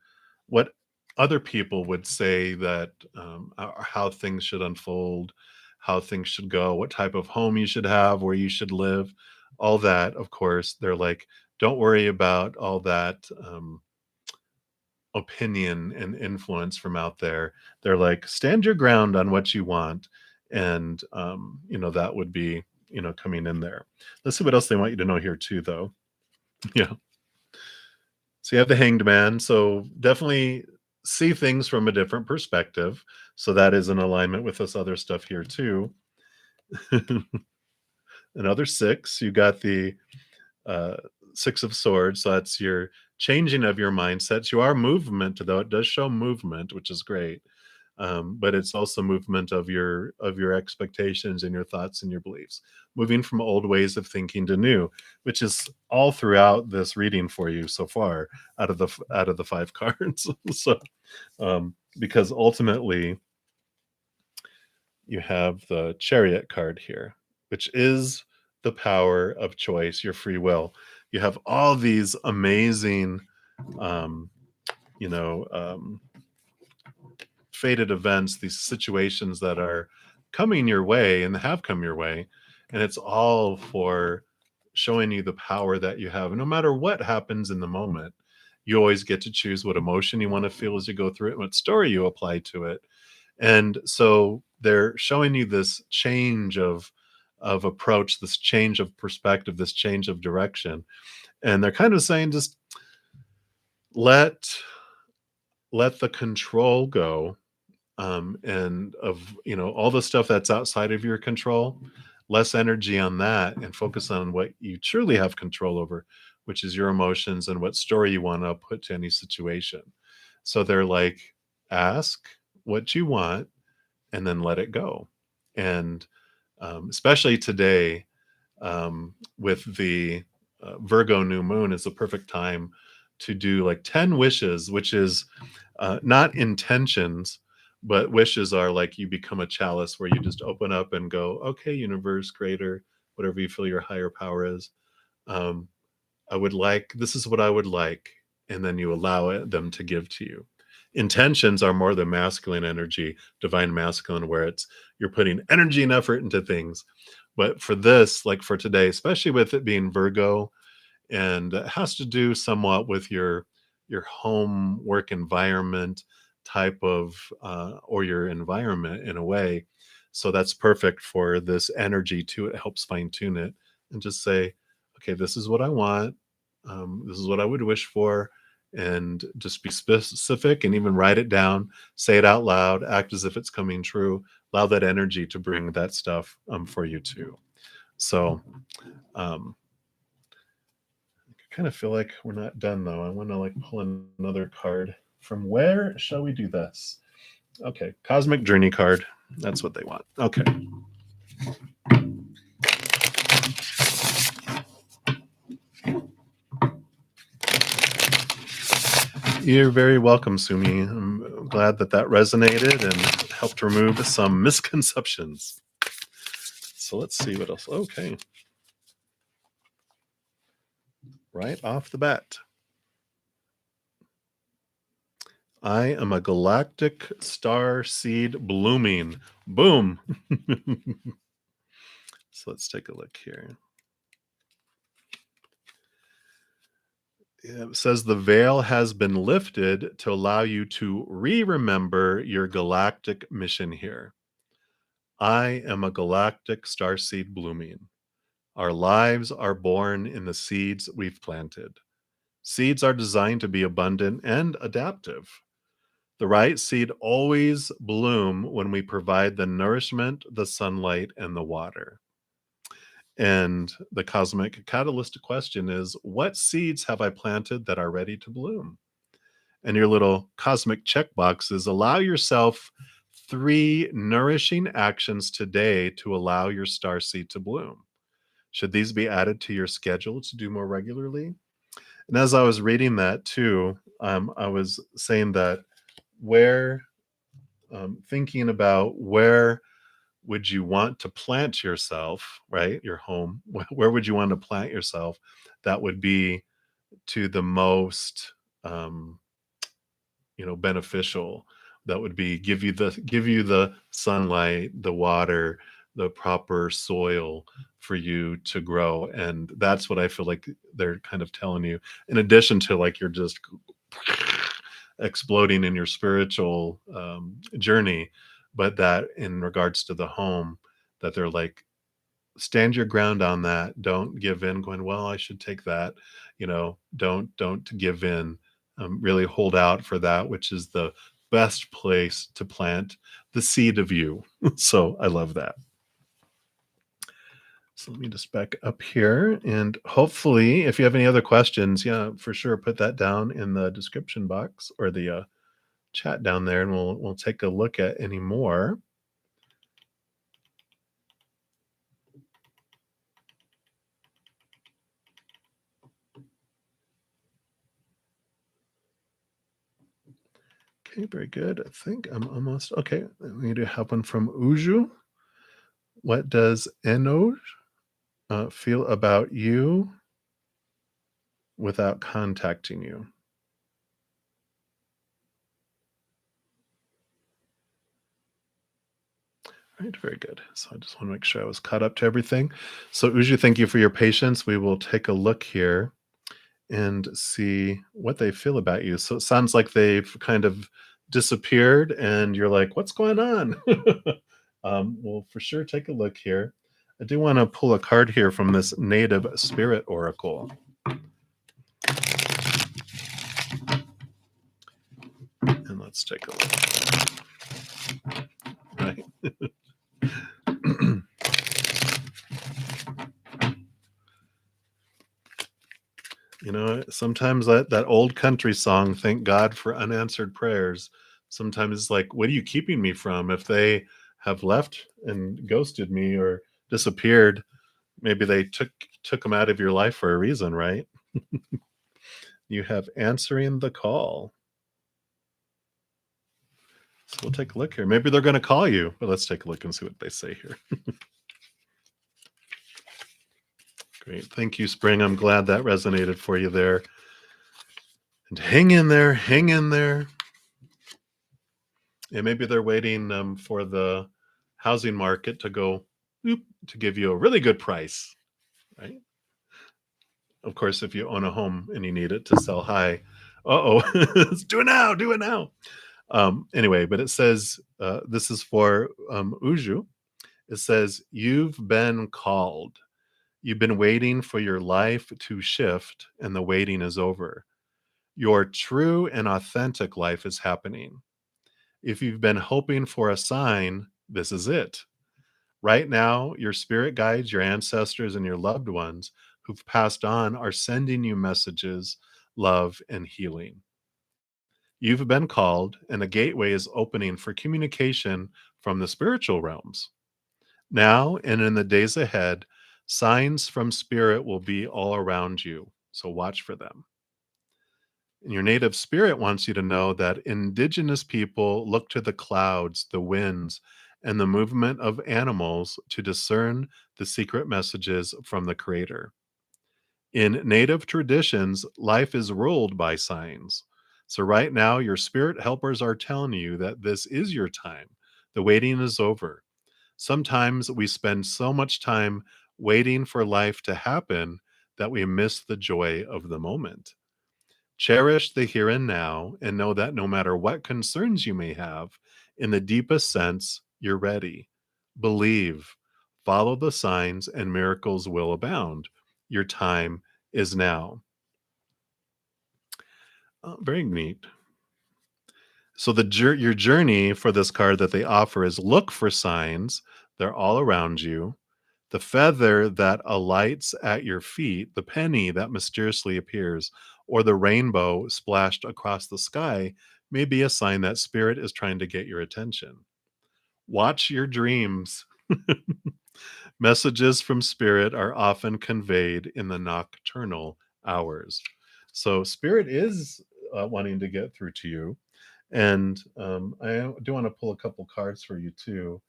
what other people would say that how things should unfold, how things should go, what type of home you should have, where you should live, all that. Of course, they're like, don't worry about all that opinion and influence from out there. They're like, stand your ground on what you want. And, that would be, coming in there. Let's see what else they want you to know here, too, though. Yeah. So you have the Hanged Man. So definitely see things from a different perspective. So that is in alignment with this other stuff here, too. Another six. You got the uh, Six of Swords. So that's your changing of your mindsets. You are movement, though it does show movement, which is great. But it's also movement of your expectations and your thoughts and your beliefs, moving from old ways of thinking to new, which is all throughout this reading for you so far out of the five cards. So, because ultimately you have the Chariot card here, which is the power of choice, your free will. You have all these amazing, um, you know, um, fated events, these situations that are coming your way and have come your way. And it's all for showing you the power that you have. And no matter what happens in the moment, you always get to choose what emotion you want to feel as you go through it, what story you apply to it. And so they're showing you this change of approach, this change of perspective, this change of direction. And they're kind of saying just let let the control go, and of all the stuff that's outside of your control, less energy on that and focus on what you truly have control over, which is your emotions and what story you want to put to any situation. So they're like, ask what you want and then let it go. And especially today, with the Virgo new moon, is the perfect time to do like 10 wishes, which is not intentions, but wishes are like you become a chalice where you just open up and go, okay, universe, creator, whatever you feel your higher power is. Um, this is what I would like. And then you allow them to give to you. Intentions are more the masculine energy, divine masculine, where it's you're putting energy and effort into things. But for this, like for today, especially with it being Virgo, and it has to do somewhat with your home work environment type of or your environment in a way. So that's perfect for this energy too. It helps fine tune it and just say, okay, this is what I want, this is what I would wish for, and just be specific and even write it down, say it out loud, act as if it's coming true, allow that energy to bring that stuff for you too. So um kind of feel like we're not done though. I want to like pull another card. From where shall we do this? Okay, Cosmic Journey card. That's what they want. Okay. You're very welcome, Sumi. I'm glad that that resonated and helped remove some misconceptions. So let's see what else. Okay. Right off the bat. I am a galactic star seed blooming. Boom. So let's take a look here. It says the veil has been lifted to allow you to remember your galactic mission here. I am a galactic starseed blooming. Our lives are born in the seeds we've planted. Seeds are designed to be abundant and adaptive. The right seed always bloom when we provide the nourishment, the sunlight, and the water. And the cosmic catalyst question is, what seeds have I planted that are ready to bloom? And your little cosmic checkbox is allow yourself 3 nourishing actions today to allow your star seed to bloom. Should these be added to your schedule to do more regularly? And as I was reading that too, I was saying that where, thinking about where would you want to plant yourself, right? Your home, where would you want to plant yourself? That would be to the most, um, beneficial. That would be give you the sunlight, the water, the proper soil for you to grow. And that's what I feel like they're kind of telling you, in addition to like you're just exploding in your spiritual journey, but that in regards to the home, that they're like, stand your ground on that. Don't give in going, well, I should take that. Don't give in. Really hold out for that, which is the best place to plant the seed of you. So I love that. So let me just back up here, and hopefully if you have any other questions, yeah, for sure put that down in the description box or the chat down there, and we'll take a look at any more. Okay, very good. I think I'm almost okay. We need to have one from Uju. What does Enoj feel about you without contacting you? All right, very good. So I just want to make sure I was caught up to everything. So Uju, thank you for your patience. We will take a look here and see what they feel about you. So it sounds like they've kind of disappeared and you're like, what's going on? We'll for sure take a look here. I do want to pull a card here from this native spirit oracle. And let's take a look. Right. Sometimes that old country song, thank God for unanswered prayers, sometimes it's like, what are you keeping me from? If they have left and ghosted me or disappeared, maybe they took them out of your life for a reason, right? You have answering the call. So we'll take a look here. Maybe they're going to call you, but let's take a look and see what they say here. Great. Thank you, Spring. I'm glad that resonated for you there. And hang in there, hang in there. Yeah, maybe they're waiting for the housing market to go to give you a really good price, right? Of course, if you own a home and you need it to sell high, do it now, do it now. Anyway, but it says, this is for Uju. It says, you've been called. You've been waiting for your life to shift, and the waiting is over. Your true and authentic life is happening. If you've been hoping for a sign, this is it. Right now, your spirit guides, your ancestors, and your loved ones who've passed on are sending you messages, love, and healing. You've been called, and a gateway is opening for communication from the spiritual realms. Now and in the days ahead, signs from spirit will be all around you, so watch for them. And your native spirit wants you to know that indigenous people look to the clouds, the winds, and the movement of animals to discern the secret messages from the Creator. In native traditions, life is ruled by signs. So, right now, your spirit helpers are telling you that this is your time. The waiting is over. Sometimes we spend so much time waiting for life to happen that we miss the joy of the moment. Cherish the here and now and know that no matter what concerns you may have, in the deepest sense, you're ready. Believe, follow the signs, and miracles will abound. Your time is now. Very neat. So your journey for this card that they offer is look for signs. They're all around you. The feather that alights at your feet, the penny that mysteriously appears, or the rainbow splashed across the sky may be a sign that spirit is trying to get your attention. Watch your dreams. Messages from spirit are often conveyed in the nocturnal hours. So spirit is wanting to get through to you. And I do want to pull a couple cards for you too.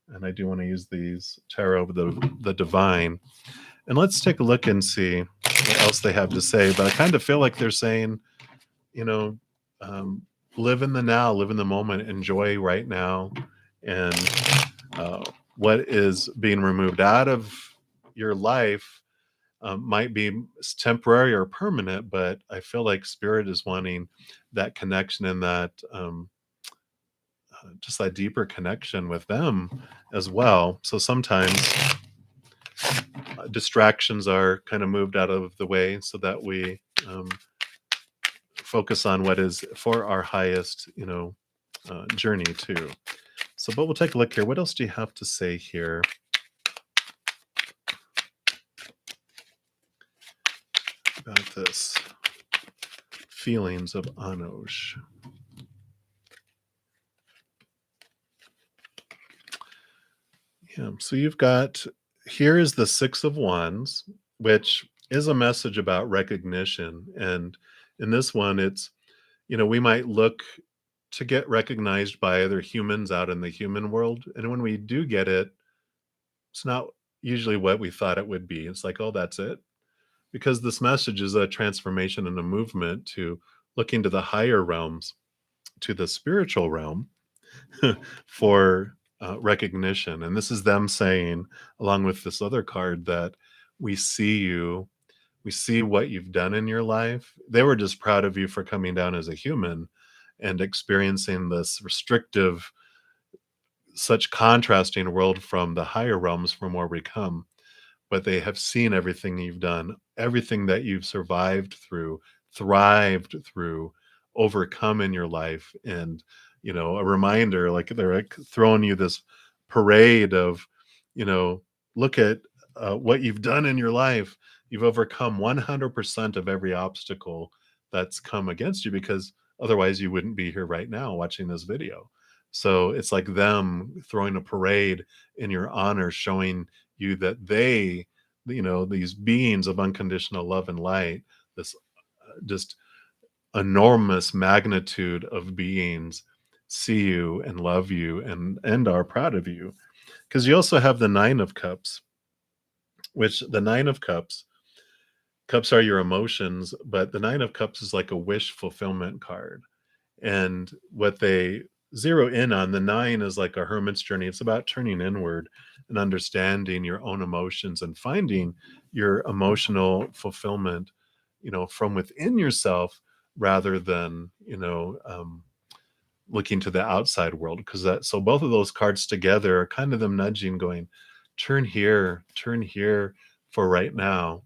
And I do want to use these tarot of the divine. And let's take a look and see what else they have to say. But I kind of feel like they're saying, you know, live in the now, live in the moment, enjoy right now, and what is being removed out of your life might be temporary or permanent, but I feel like spirit is wanting that connection and that just that deeper connection with them as well. So sometimes distractions are kind of moved out of the way so that we focus on what is for our highest, journey too. So, but we'll take a look here. What else do you have to say here about this? Feelings of Anush. Yeah, so you've got, here is the Six of Wands, which is a message about recognition. And in this one, it's, we might look to get recognized by other humans out in the human world. And when we do get it, it's not usually what we thought it would be. It's like, oh, that's it. Because this message is a transformation and a movement to looking to the higher realms, to the spiritual realm for recognition. And this is them saying, along with this other card, that we see you, we see what you've done in your life. They were just proud of you for coming down as a human and experiencing this restrictive, such contrasting world from the higher realms from where we come. But they have seen everything you've done, everything that you've survived through, thrived through, overcome in your life. And, a reminder, like they're like throwing you this parade of, look at what you've done in your life. You've overcome 100% of every obstacle that's come against you, because otherwise you wouldn't be here right now watching this video. So it's like them throwing a parade in your honor, showing you that they, these beings of unconditional love and light, this just enormous magnitude of beings, see you and love you and are proud of you. Because you also have the Nine of Cups, which the Nine of Cups are your emotions, but the Nine of Cups is like a wish fulfillment card. And what they zero in on, the nine is like a hermit's journey. It's about turning inward and understanding your own emotions and finding your emotional fulfillment, from within yourself, rather than, looking to the outside world. Because that, so both of those cards together are kind of them nudging, going, turn here for right now.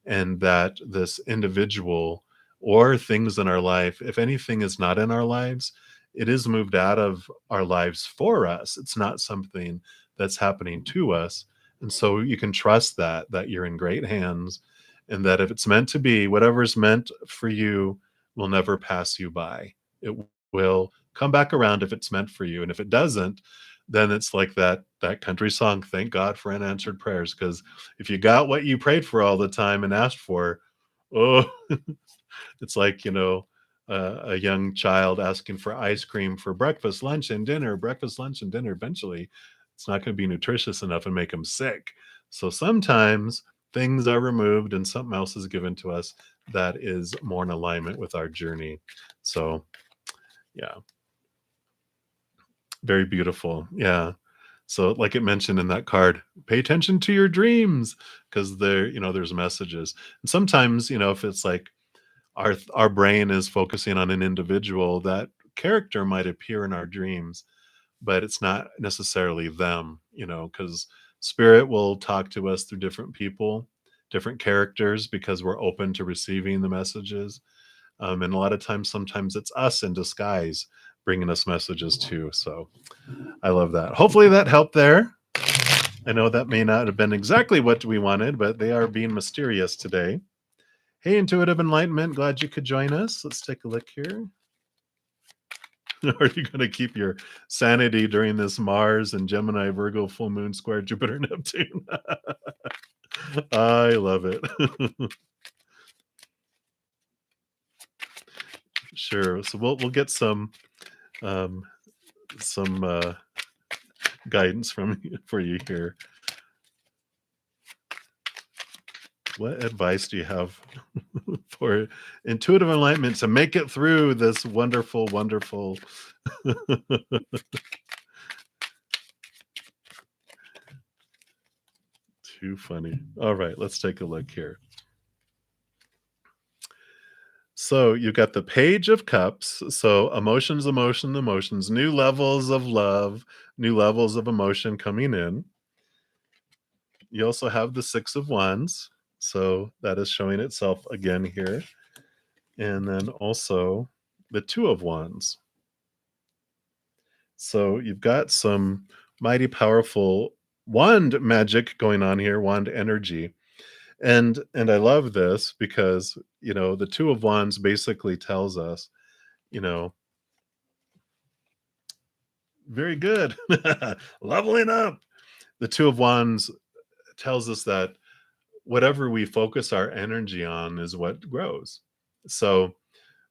And that this individual or things in our life, if anything is not in our lives, it is moved out of our lives for us. It's not something that's happening to us. And so you can trust that you're in great hands, and that if it's meant to be, whatever's meant for you will never pass you by. It will come back around if it's meant for you. And if it doesn't, then it's like that country song, thank God for unanswered prayers. Because if you got what you prayed for all the time and asked for, oh, it's like, a young child asking for ice cream for breakfast, lunch, and dinner. Breakfast, lunch, and dinner. Eventually, it's not going to be nutritious enough and make them sick. So sometimes things are removed and something else is given to us that is more in alignment with our journey. So, yeah. Very beautiful. Yeah. So like it mentioned in that card, pay attention to your dreams, because there's messages. And sometimes, if it's like our brain is focusing on an individual, that character might appear in our dreams, but it's not necessarily them, because spirit will talk to us through different people, different characters, because we're open to receiving the messages. And a lot of times, sometimes it's us in disguise bringing us messages too. So I love that. Hopefully that helped there. I know that may not have been exactly what we wanted, but they are being mysterious today. Hey, Intuitive Enlightenment, glad you could join us. Let's take a look here. Are you going to keep your sanity during this Mars and Gemini Virgo full moon square Jupiter Neptune? I love it. Sure. So we'll get some guidance for you here. What advice do you have for intuitive enlightenment to make it through this wonderful, wonderful Too funny. All right, let's take a look here. So you got the Page of Cups. So emotions, emotions, new levels of love, new levels of emotion coming in. You also have the Six of Wands. So that is showing itself again here. And then also the Two of Wands. So you've got some mighty powerful wand magic going on here, wand energy. And I love this because, the Two of Wands basically tells us, you know, very good. Leveling up. The Two of Wands tells us that whatever we focus our energy on is what grows. So,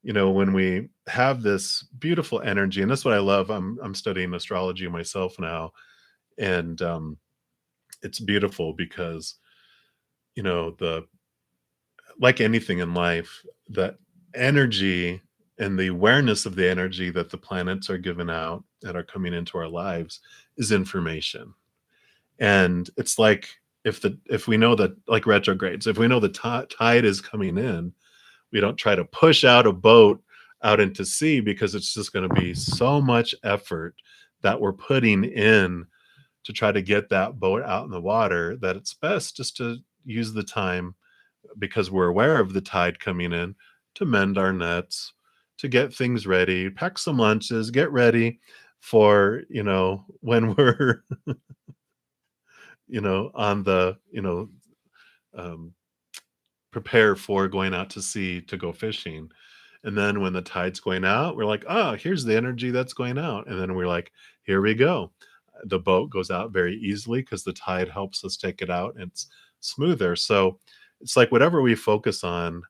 when we have this beautiful energy, and that's what I love. I'm studying astrology myself now, and it's beautiful because, the like anything in life, the energy and the awareness of the energy that the planets are giving out that are coming into our lives is information. And it's like if we know that, like retrogrades, if we know the tide is coming in, we don't try to push out a boat out into sea because it's just going to be so much effort that we're putting in to try to get that boat out in the water, that it's best just to use the time, because we're aware of the tide coming in, to mend our nets, to get things ready, pack some lunches, get ready for, when we're, on the, um, prepare for going out to sea to go fishing. And then when the tide's going out, we're like, oh, here's the energy that's going out. And then we're like, here we go. The boat goes out very easily because the tide helps us take it out, and it's smoother. So it's like whatever we focus on,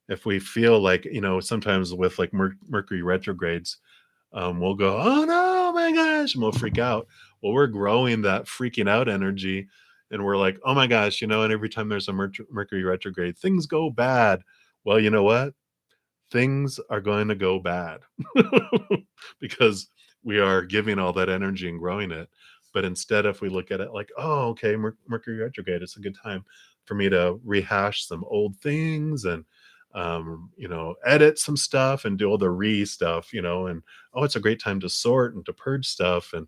if we feel like, sometimes with like Mercury retrogrades, we'll go, oh no, my gosh, and we'll freak out. Well, we're growing that freaking out energy, and we're like, oh my gosh, and every time there's a Mercury retrograde, things go bad. Well, you know what? Things are going to go bad because we are giving all that energy and growing it. But instead, if we look at it like, oh, okay, Mercury retrograde, it's a good time for me to rehash some old things and, edit some stuff and do all the stuff, and oh, it's a great time to sort and to purge stuff. And,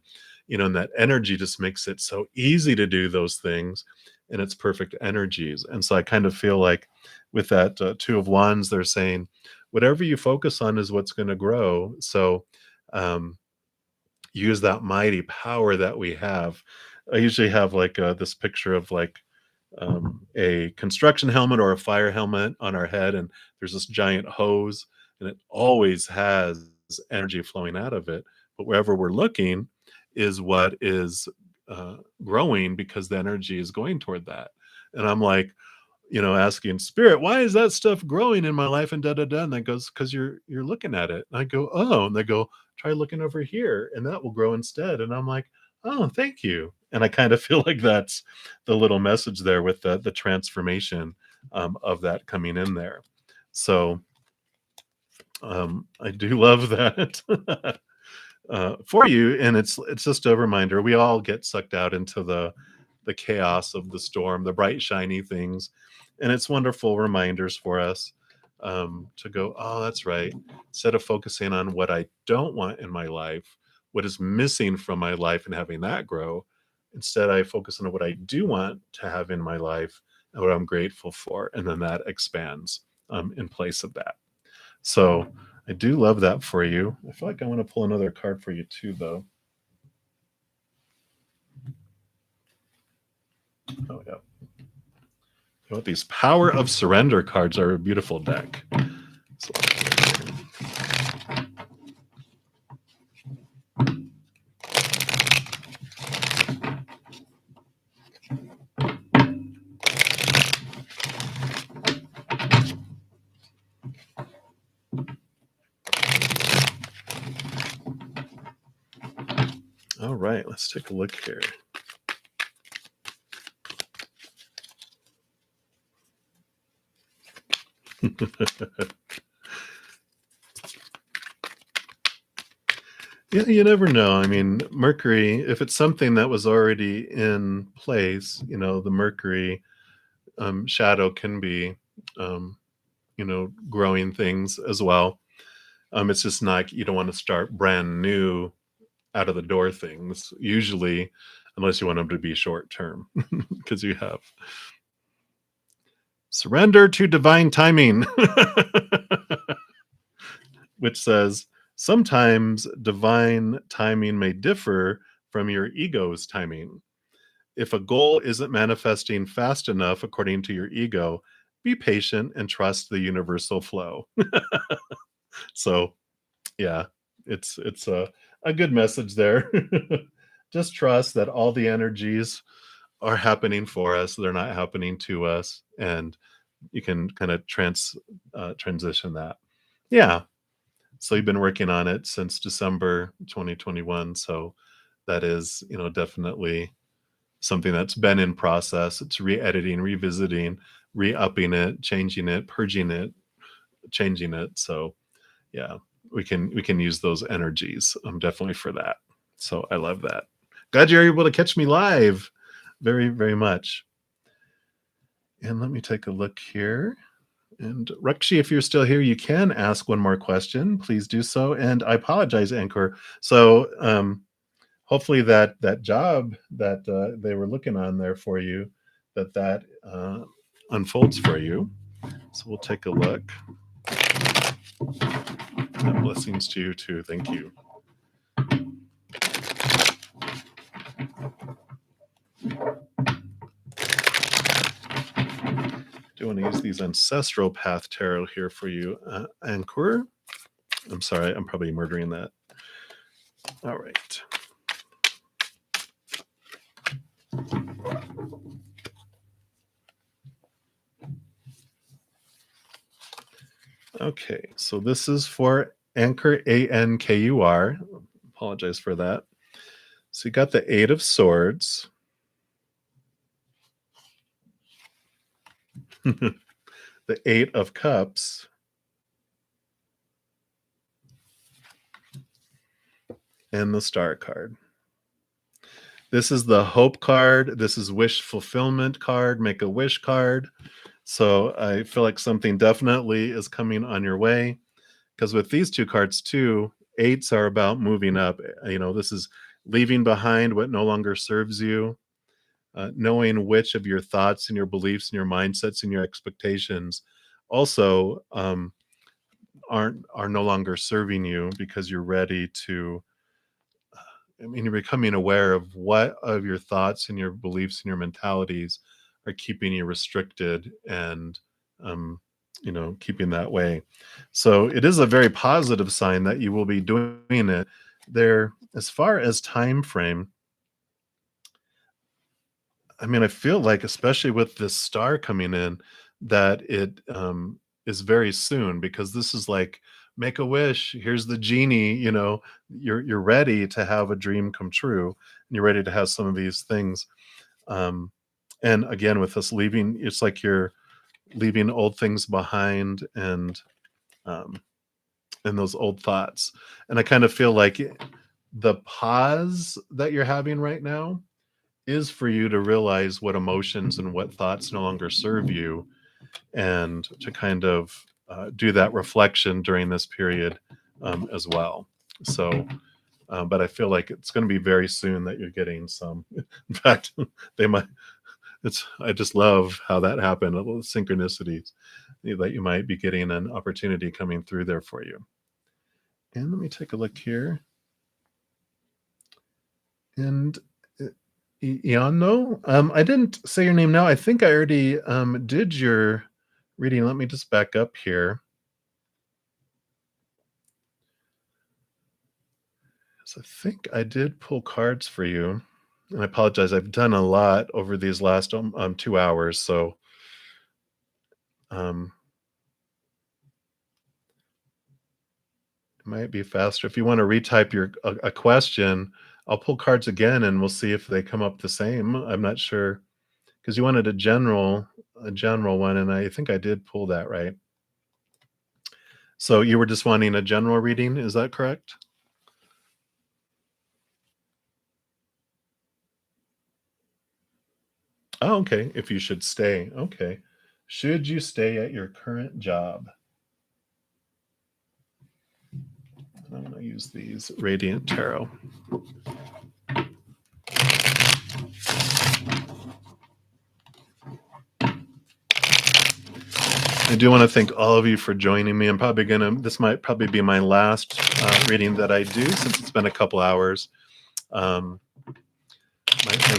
and that energy just makes it so easy to do those things, and it's perfect energies. And so I kind of feel like with that Two of Wands, they're saying, whatever you focus on is what's going to grow. So um, use that mighty power that we have. I usually have like this picture of like a construction helmet or a fire helmet on our head, and there's this giant hose, and it always has energy flowing out of it. But wherever we're looking is what is growing, because the energy is going toward that. And I'm like, asking spirit, why is that stuff growing in my life? And da da da. And that goes, because you're looking at it. And I go, oh, and they go, try looking over here, and that will grow instead. And I'm like, oh, thank you. And I kind of feel like that's the little message there with the transformation of that coming in there. So I do love that. For you, and it's just a reminder, we all get sucked out into the chaos of the storm, the bright shiny things, and it's wonderful reminders for us to go, oh, that's right. Instead of focusing on what I don't want in my life, what is missing from my life, and having that grow, instead I focus on what I do want to have in my life and what I'm grateful for, and then that expands in place of that. So I do love that for you. I feel like I want to pull another card for you too, though. Oh, yeah. You know what? These Power of Surrender cards are a beautiful deck. So, all right, let's take a look here. Yeah, you never know. I mean, Mercury, if it's something that was already in place, the Mercury shadow can be, um, growing things as well. It's just not, you don't want to start brand new out of the door things, usually, unless you want them to be short term, because you have surrender to divine timing, which says sometimes divine timing may differ from your ego's timing. If a goal isn't manifesting fast enough according to your ego, be patient and trust the universal flow. So, yeah, it's a good message there. Just trust that all the energies are happening for us. They're not happening to us, and you can kind of transition that. Yeah. So you've been working on it since December 2021. So that is, definitely something that's been in process. It's re-editing, revisiting, re-upping it, changing it, purging it, changing it. So yeah, we can use those energies definitely for that. So I love that. Glad you're able to catch me live. Very, very much. And let me take a look here. And Rakshi, if you're still here, you can ask one more question. Please do so. And I apologize, Anchor. So hopefully that job that they were looking on there for you, that unfolds for you. So we'll take a look. And blessings to you too. Thank you. Do want to use these ancestral path tarot here for you, Anchor. I'm sorry, I'm probably murdering that. All right. Okay, so this is for Anchor, Ankur. Apologize for that. So you got the Eight of Swords. The Eight of Cups. And the Star card. This is the Hope card. This is Wish Fulfillment card, Make a Wish card. So I feel like something definitely is coming on your way. Because with these two cards too, eights are about moving up. This is leaving behind what no longer serves you, knowing which of your thoughts and your beliefs and your mindsets and your expectations also are no longer serving you, because you're ready to. You're becoming aware of what of your thoughts and your beliefs and your mentalities are keeping you restricted and keeping that way. So it is a very positive sign that you will be doing it there. As far as time frame, I feel like, especially with this star coming in, that it is very soon, because this is like, make a wish, here's the genie, you're ready to have a dream come true, and you're ready to have some of these things. And again, with us leaving, it's like you're leaving old things behind, um, and those old thoughts. And I kind of feel like the pause that you're having right now is for you to realize what emotions and what thoughts no longer serve you, and to kind of do that reflection during this period as well. So, but I feel like it's going to be very soon that you're getting some. In fact, they might. I just love how that happened. Little synchronicities that you might be getting an opportunity coming through there for you. And let me take a look here. And Iano, I didn't say your name now. I think I already did your reading. Let me just back up here. So I think I did pull cards for you. And I apologize. I've done a lot over these last 2 hours. So it might be faster. If you want to retype a question, I'll pull cards again and we'll see if they come up the same. I'm not sure, because you wanted a general one, and I think I did pull that, right? So you were just wanting a general reading, is that correct? Oh, okay. If you should stay. Okay. Should you stay at your current job? I'm going to use these Radiant Tarot. I do want to thank all of you for joining me. This might probably be my last reading that I do since it's been a couple hours. My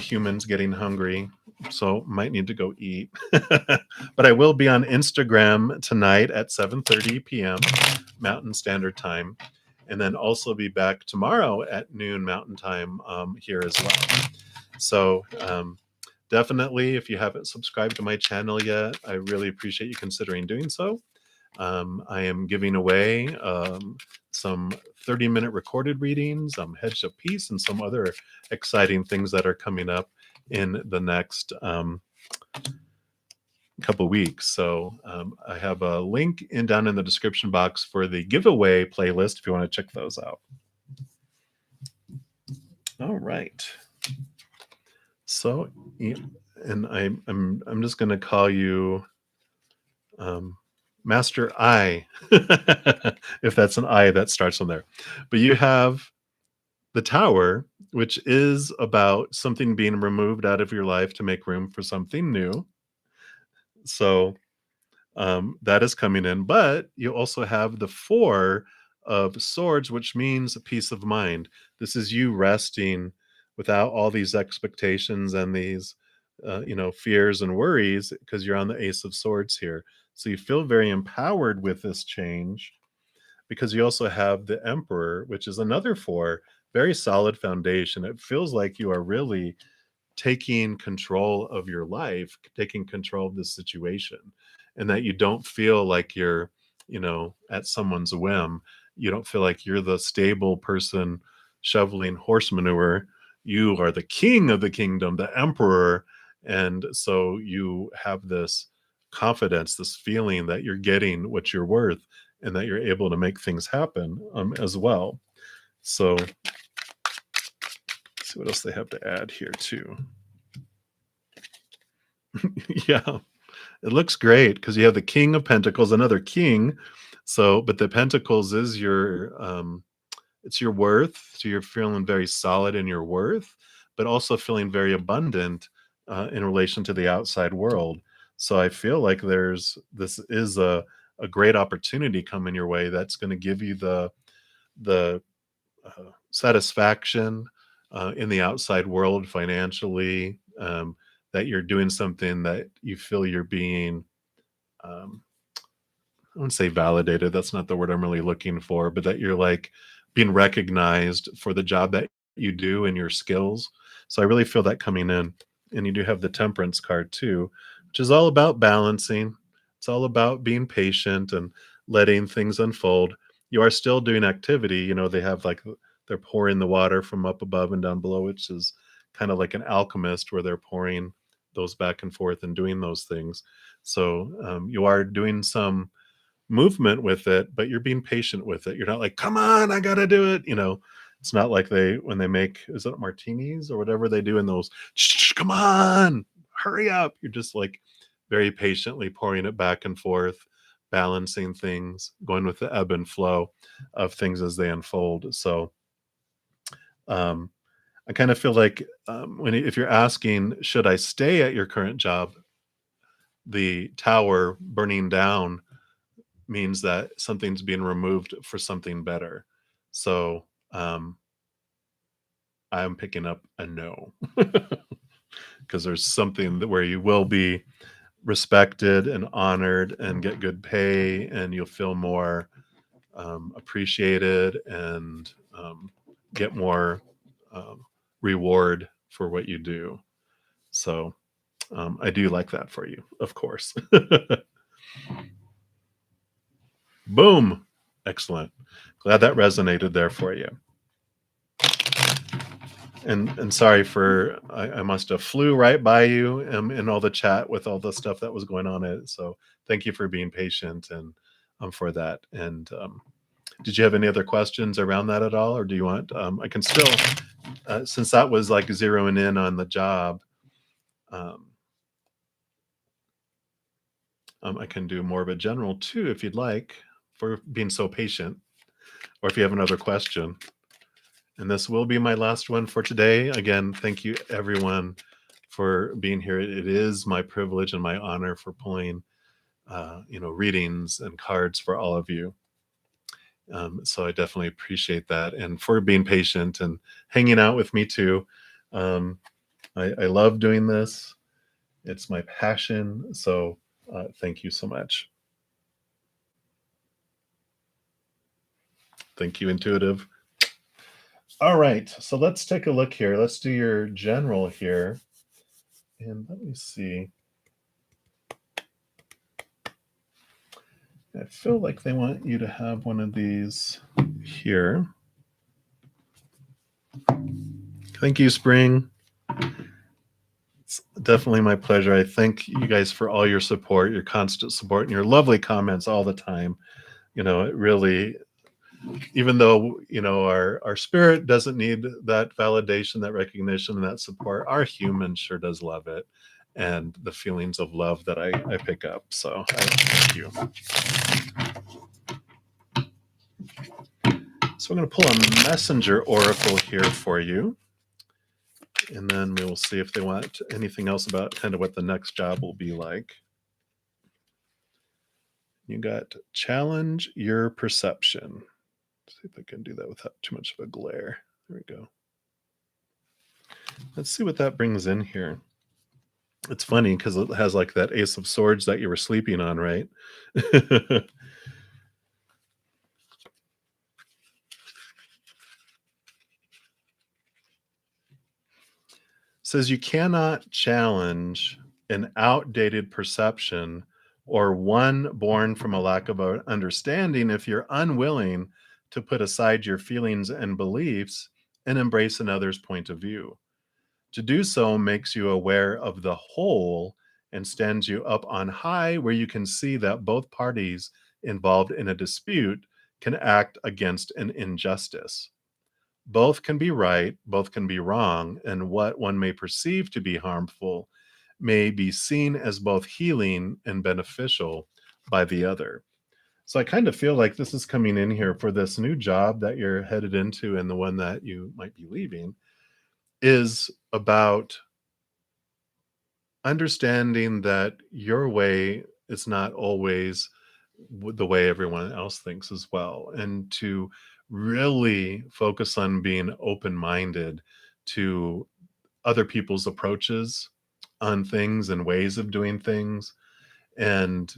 human's getting hungry, so might need to go eat. But I will be on Instagram tonight at 7:30 p.m. Mountain Standard Time, and then also be back tomorrow at noon Mountain Time here as well. So definitely, if you haven't subscribed to my channel yet, I really appreciate you considering doing so. I am giving away some 30-minute recorded readings, Hedges of Peace, and some other exciting things that are coming up in the next couple weeks. So I have a link down in the description box for the giveaway playlist if you want to check those out. All right. So, and I'm just going to call you Master I, if that's an I that starts on there. But you have the Tower, which is about something being removed out of your life to make room for something new. So that is coming in. But you also have the Four of Swords, which means peace of mind. This is you resting without all these expectations and these fears and worries, because you're on the Ace of Swords here. So you feel very empowered with this change, because you also have the Emperor, which is another four, very solid foundation. It feels like you are really taking control of your life, taking control of the situation, and that you don't feel like you're, at someone's whim. You don't feel like you're the stable person shoveling horse manure. You are the king of the kingdom, the emperor. And so you have this confidence, this feeling that you're getting what you're worth, and that you're able to make things happen as well. So let's see what else they have to add here too. Yeah, it looks great because you have the King of Pentacles, another king. So, but the Pentacles is it's your worth. So you're feeling very solid in your worth, but also feeling very abundant in relation to the outside world. So I feel like this is a great opportunity coming your way that's going to give you the satisfaction in the outside world financially, that you're doing something that you feel you're being, I wouldn't say validated, that's not the word I'm really looking for, but that you're like being recognized for the job that you do and your skills. So I really feel that coming in. And you do have the Temperance card too, which is all about balancing. It's all about being patient and letting things unfold. You are still doing activity. They have like, they're pouring the water from up above and down below, which is kind of like an alchemist where they're pouring those back and forth and doing those things. So you are doing some movement with it, but you're being patient with it. You're not like, come on, I gotta do it. It's not like when they make, is it martinis or whatever they do in those, shh, come on, hurry up. You're just like very patiently pouring it back and forth, balancing things, going with the ebb and flow of things as they unfold. So I kind of feel like if you're asking, should I stay at your current job, the Tower burning down means that something's being removed for something better. So I'm picking up a no, because there's something where you will be respected and honored and get good pay, and you'll feel more appreciated and get more reward for what you do. So I do like that for you, of course. Boom. Excellent. Glad that resonated there for you. And sorry for, I must have flew right by you in all the chat with all the stuff that was going on. So thank you for being patient and for that. And did you have any other questions around that at all? Or do you want, I can still, since that was like zeroing in on the job, I can do more of a general too, if you'd like, for being so patient, or if you have another question. And this will be my last one for today. Again, thank you everyone for being here. It is my privilege and my honor for pulling, readings and cards for all of you. So I definitely appreciate that, and for being patient and hanging out with me too. Um, I love doing this. It's my passion. So thank you so much. Thank you, Intuitive. All right, so let's take a look here. Let's do your general here. And let me see. I feel like they want you to have one of these here. Thank you, Spring. It's definitely my pleasure. I thank you guys for all your support, your constant support, and your lovely comments all the time. It really, even though our spirit doesn't need that validation, that recognition, and that support, our human sure does love it, and the feelings of love that I pick up. So thank you. So I'm going to pull a messenger oracle here for you, and then we will see if they want anything else about kind of what the next job will be like. You got challenge your perception. Let's see if I can do that without too much of a glare. There we go. Let's see what that brings in here. It's funny because it has like that Ace of Swords that you were sleeping on, right? Says you cannot challenge an outdated perception or one born from a lack of understanding if you're unwilling to put aside your feelings and beliefs and embrace another's point of view. To do so makes you aware of the whole and stands you up on high, where you can see that both parties involved in a dispute can act against an injustice. Both can be right, both can be wrong, and what one may perceive to be harmful may be seen as both healing and beneficial by the other. So I kind of feel like this is coming in here for this new job that you're headed into, and the one that you might be leaving is about understanding that your way is not always the way everyone else thinks as well, and to really focus on being open-minded to other people's approaches on things and ways of doing things. And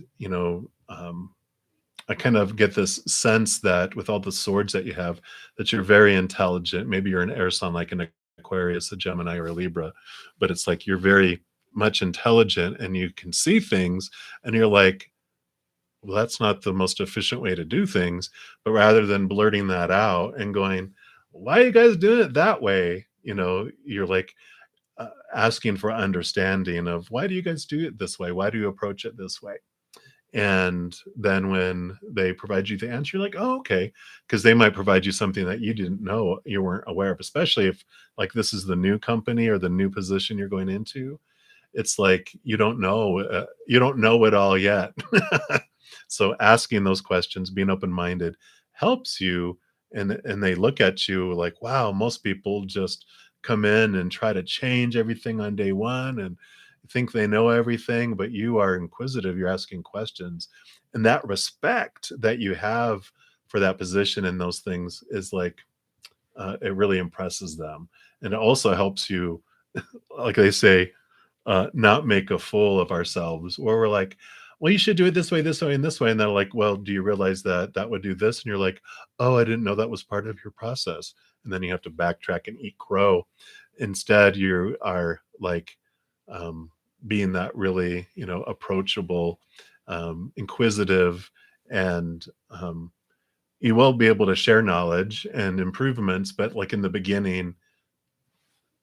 I kind of get this sense that with all the swords that you have, that you're very intelligent. Maybe you're an air sign like an Aquarius, a Gemini, or a Libra, but it's like you're very much intelligent and you can see things, and you're like, well, that's not the most efficient way to do things. But rather than blurting that out and going, why are you guys doing it that way? You're like asking for understanding of, why do you guys do it this way? Why do you approach it this way? And then when they provide you the answer, you're like, oh, okay. Because they might provide you something that you didn't know, you weren't aware of, especially if like this is the new company or the new position you're going into. It's like you don't know it all yet. So asking those questions, being open-minded, helps you. And they look at you like, wow, most people just come in and try to change everything on day one and think they know everything, but you are inquisitive, you're asking questions. And that respect that you have for that position and those things is like, it really impresses them. And it also helps you, like they say, not make a fool of ourselves, where we're like, well, you should do it this way, and this way. And they're like, well, do you realize that that would do this? And you're like, oh, I didn't know that was part of your process. And then you have to backtrack and eat crow. Instead, you are like, um, being that really, approachable, inquisitive, and you will be able to share knowledge and improvements, but like in the beginning,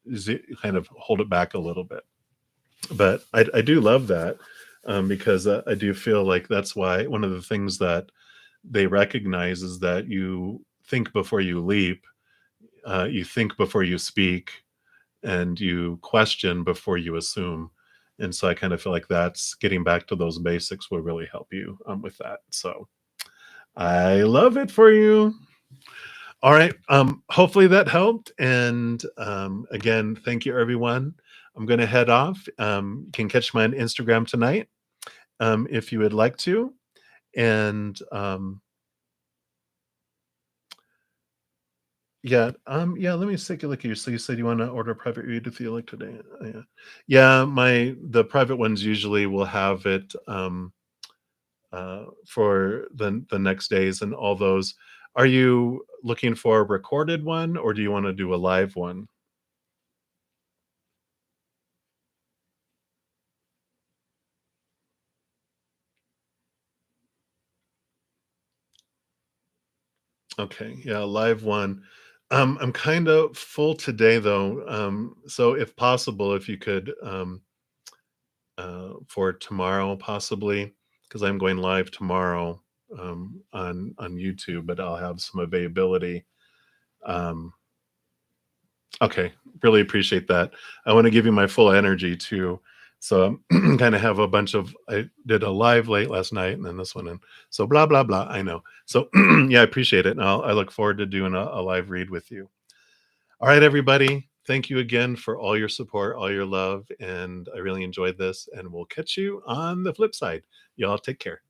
is it kind of hold it back a little bit. But I do love that, because I do feel like that's why one of the things that they recognize is that you think before you leap, you think before you speak, and you question before you assume. And so I kind of feel like that's getting back to those basics will really help you with that. So I love it for you. All right. Hopefully that helped. And again, thank you, everyone. I'm going to head off. You can catch me on Instagram tonight if you would like to. And yeah, let me take a look at you. So you said you want to order a private read if you like today. Yeah. Yeah, the private ones usually will have it for the next days and all those. Are you looking for a recorded one or do you want to do a live one? Okay, yeah, live one. I'm kind of full today though. So if possible, if you could for tomorrow possibly, because I'm going live tomorrow on YouTube, but I'll have some availability. Um, okay, really appreciate that. I want to give you my full energy too. So kind of have a bunch of I did a live late last night and then this one and so blah blah blah. I know. So yeah, I appreciate it. And I look forward to doing a live read with you. All right, everybody. Thank you again for all your support, all your love, and I really enjoyed this. And we'll catch you on the flip side. Y'all take care.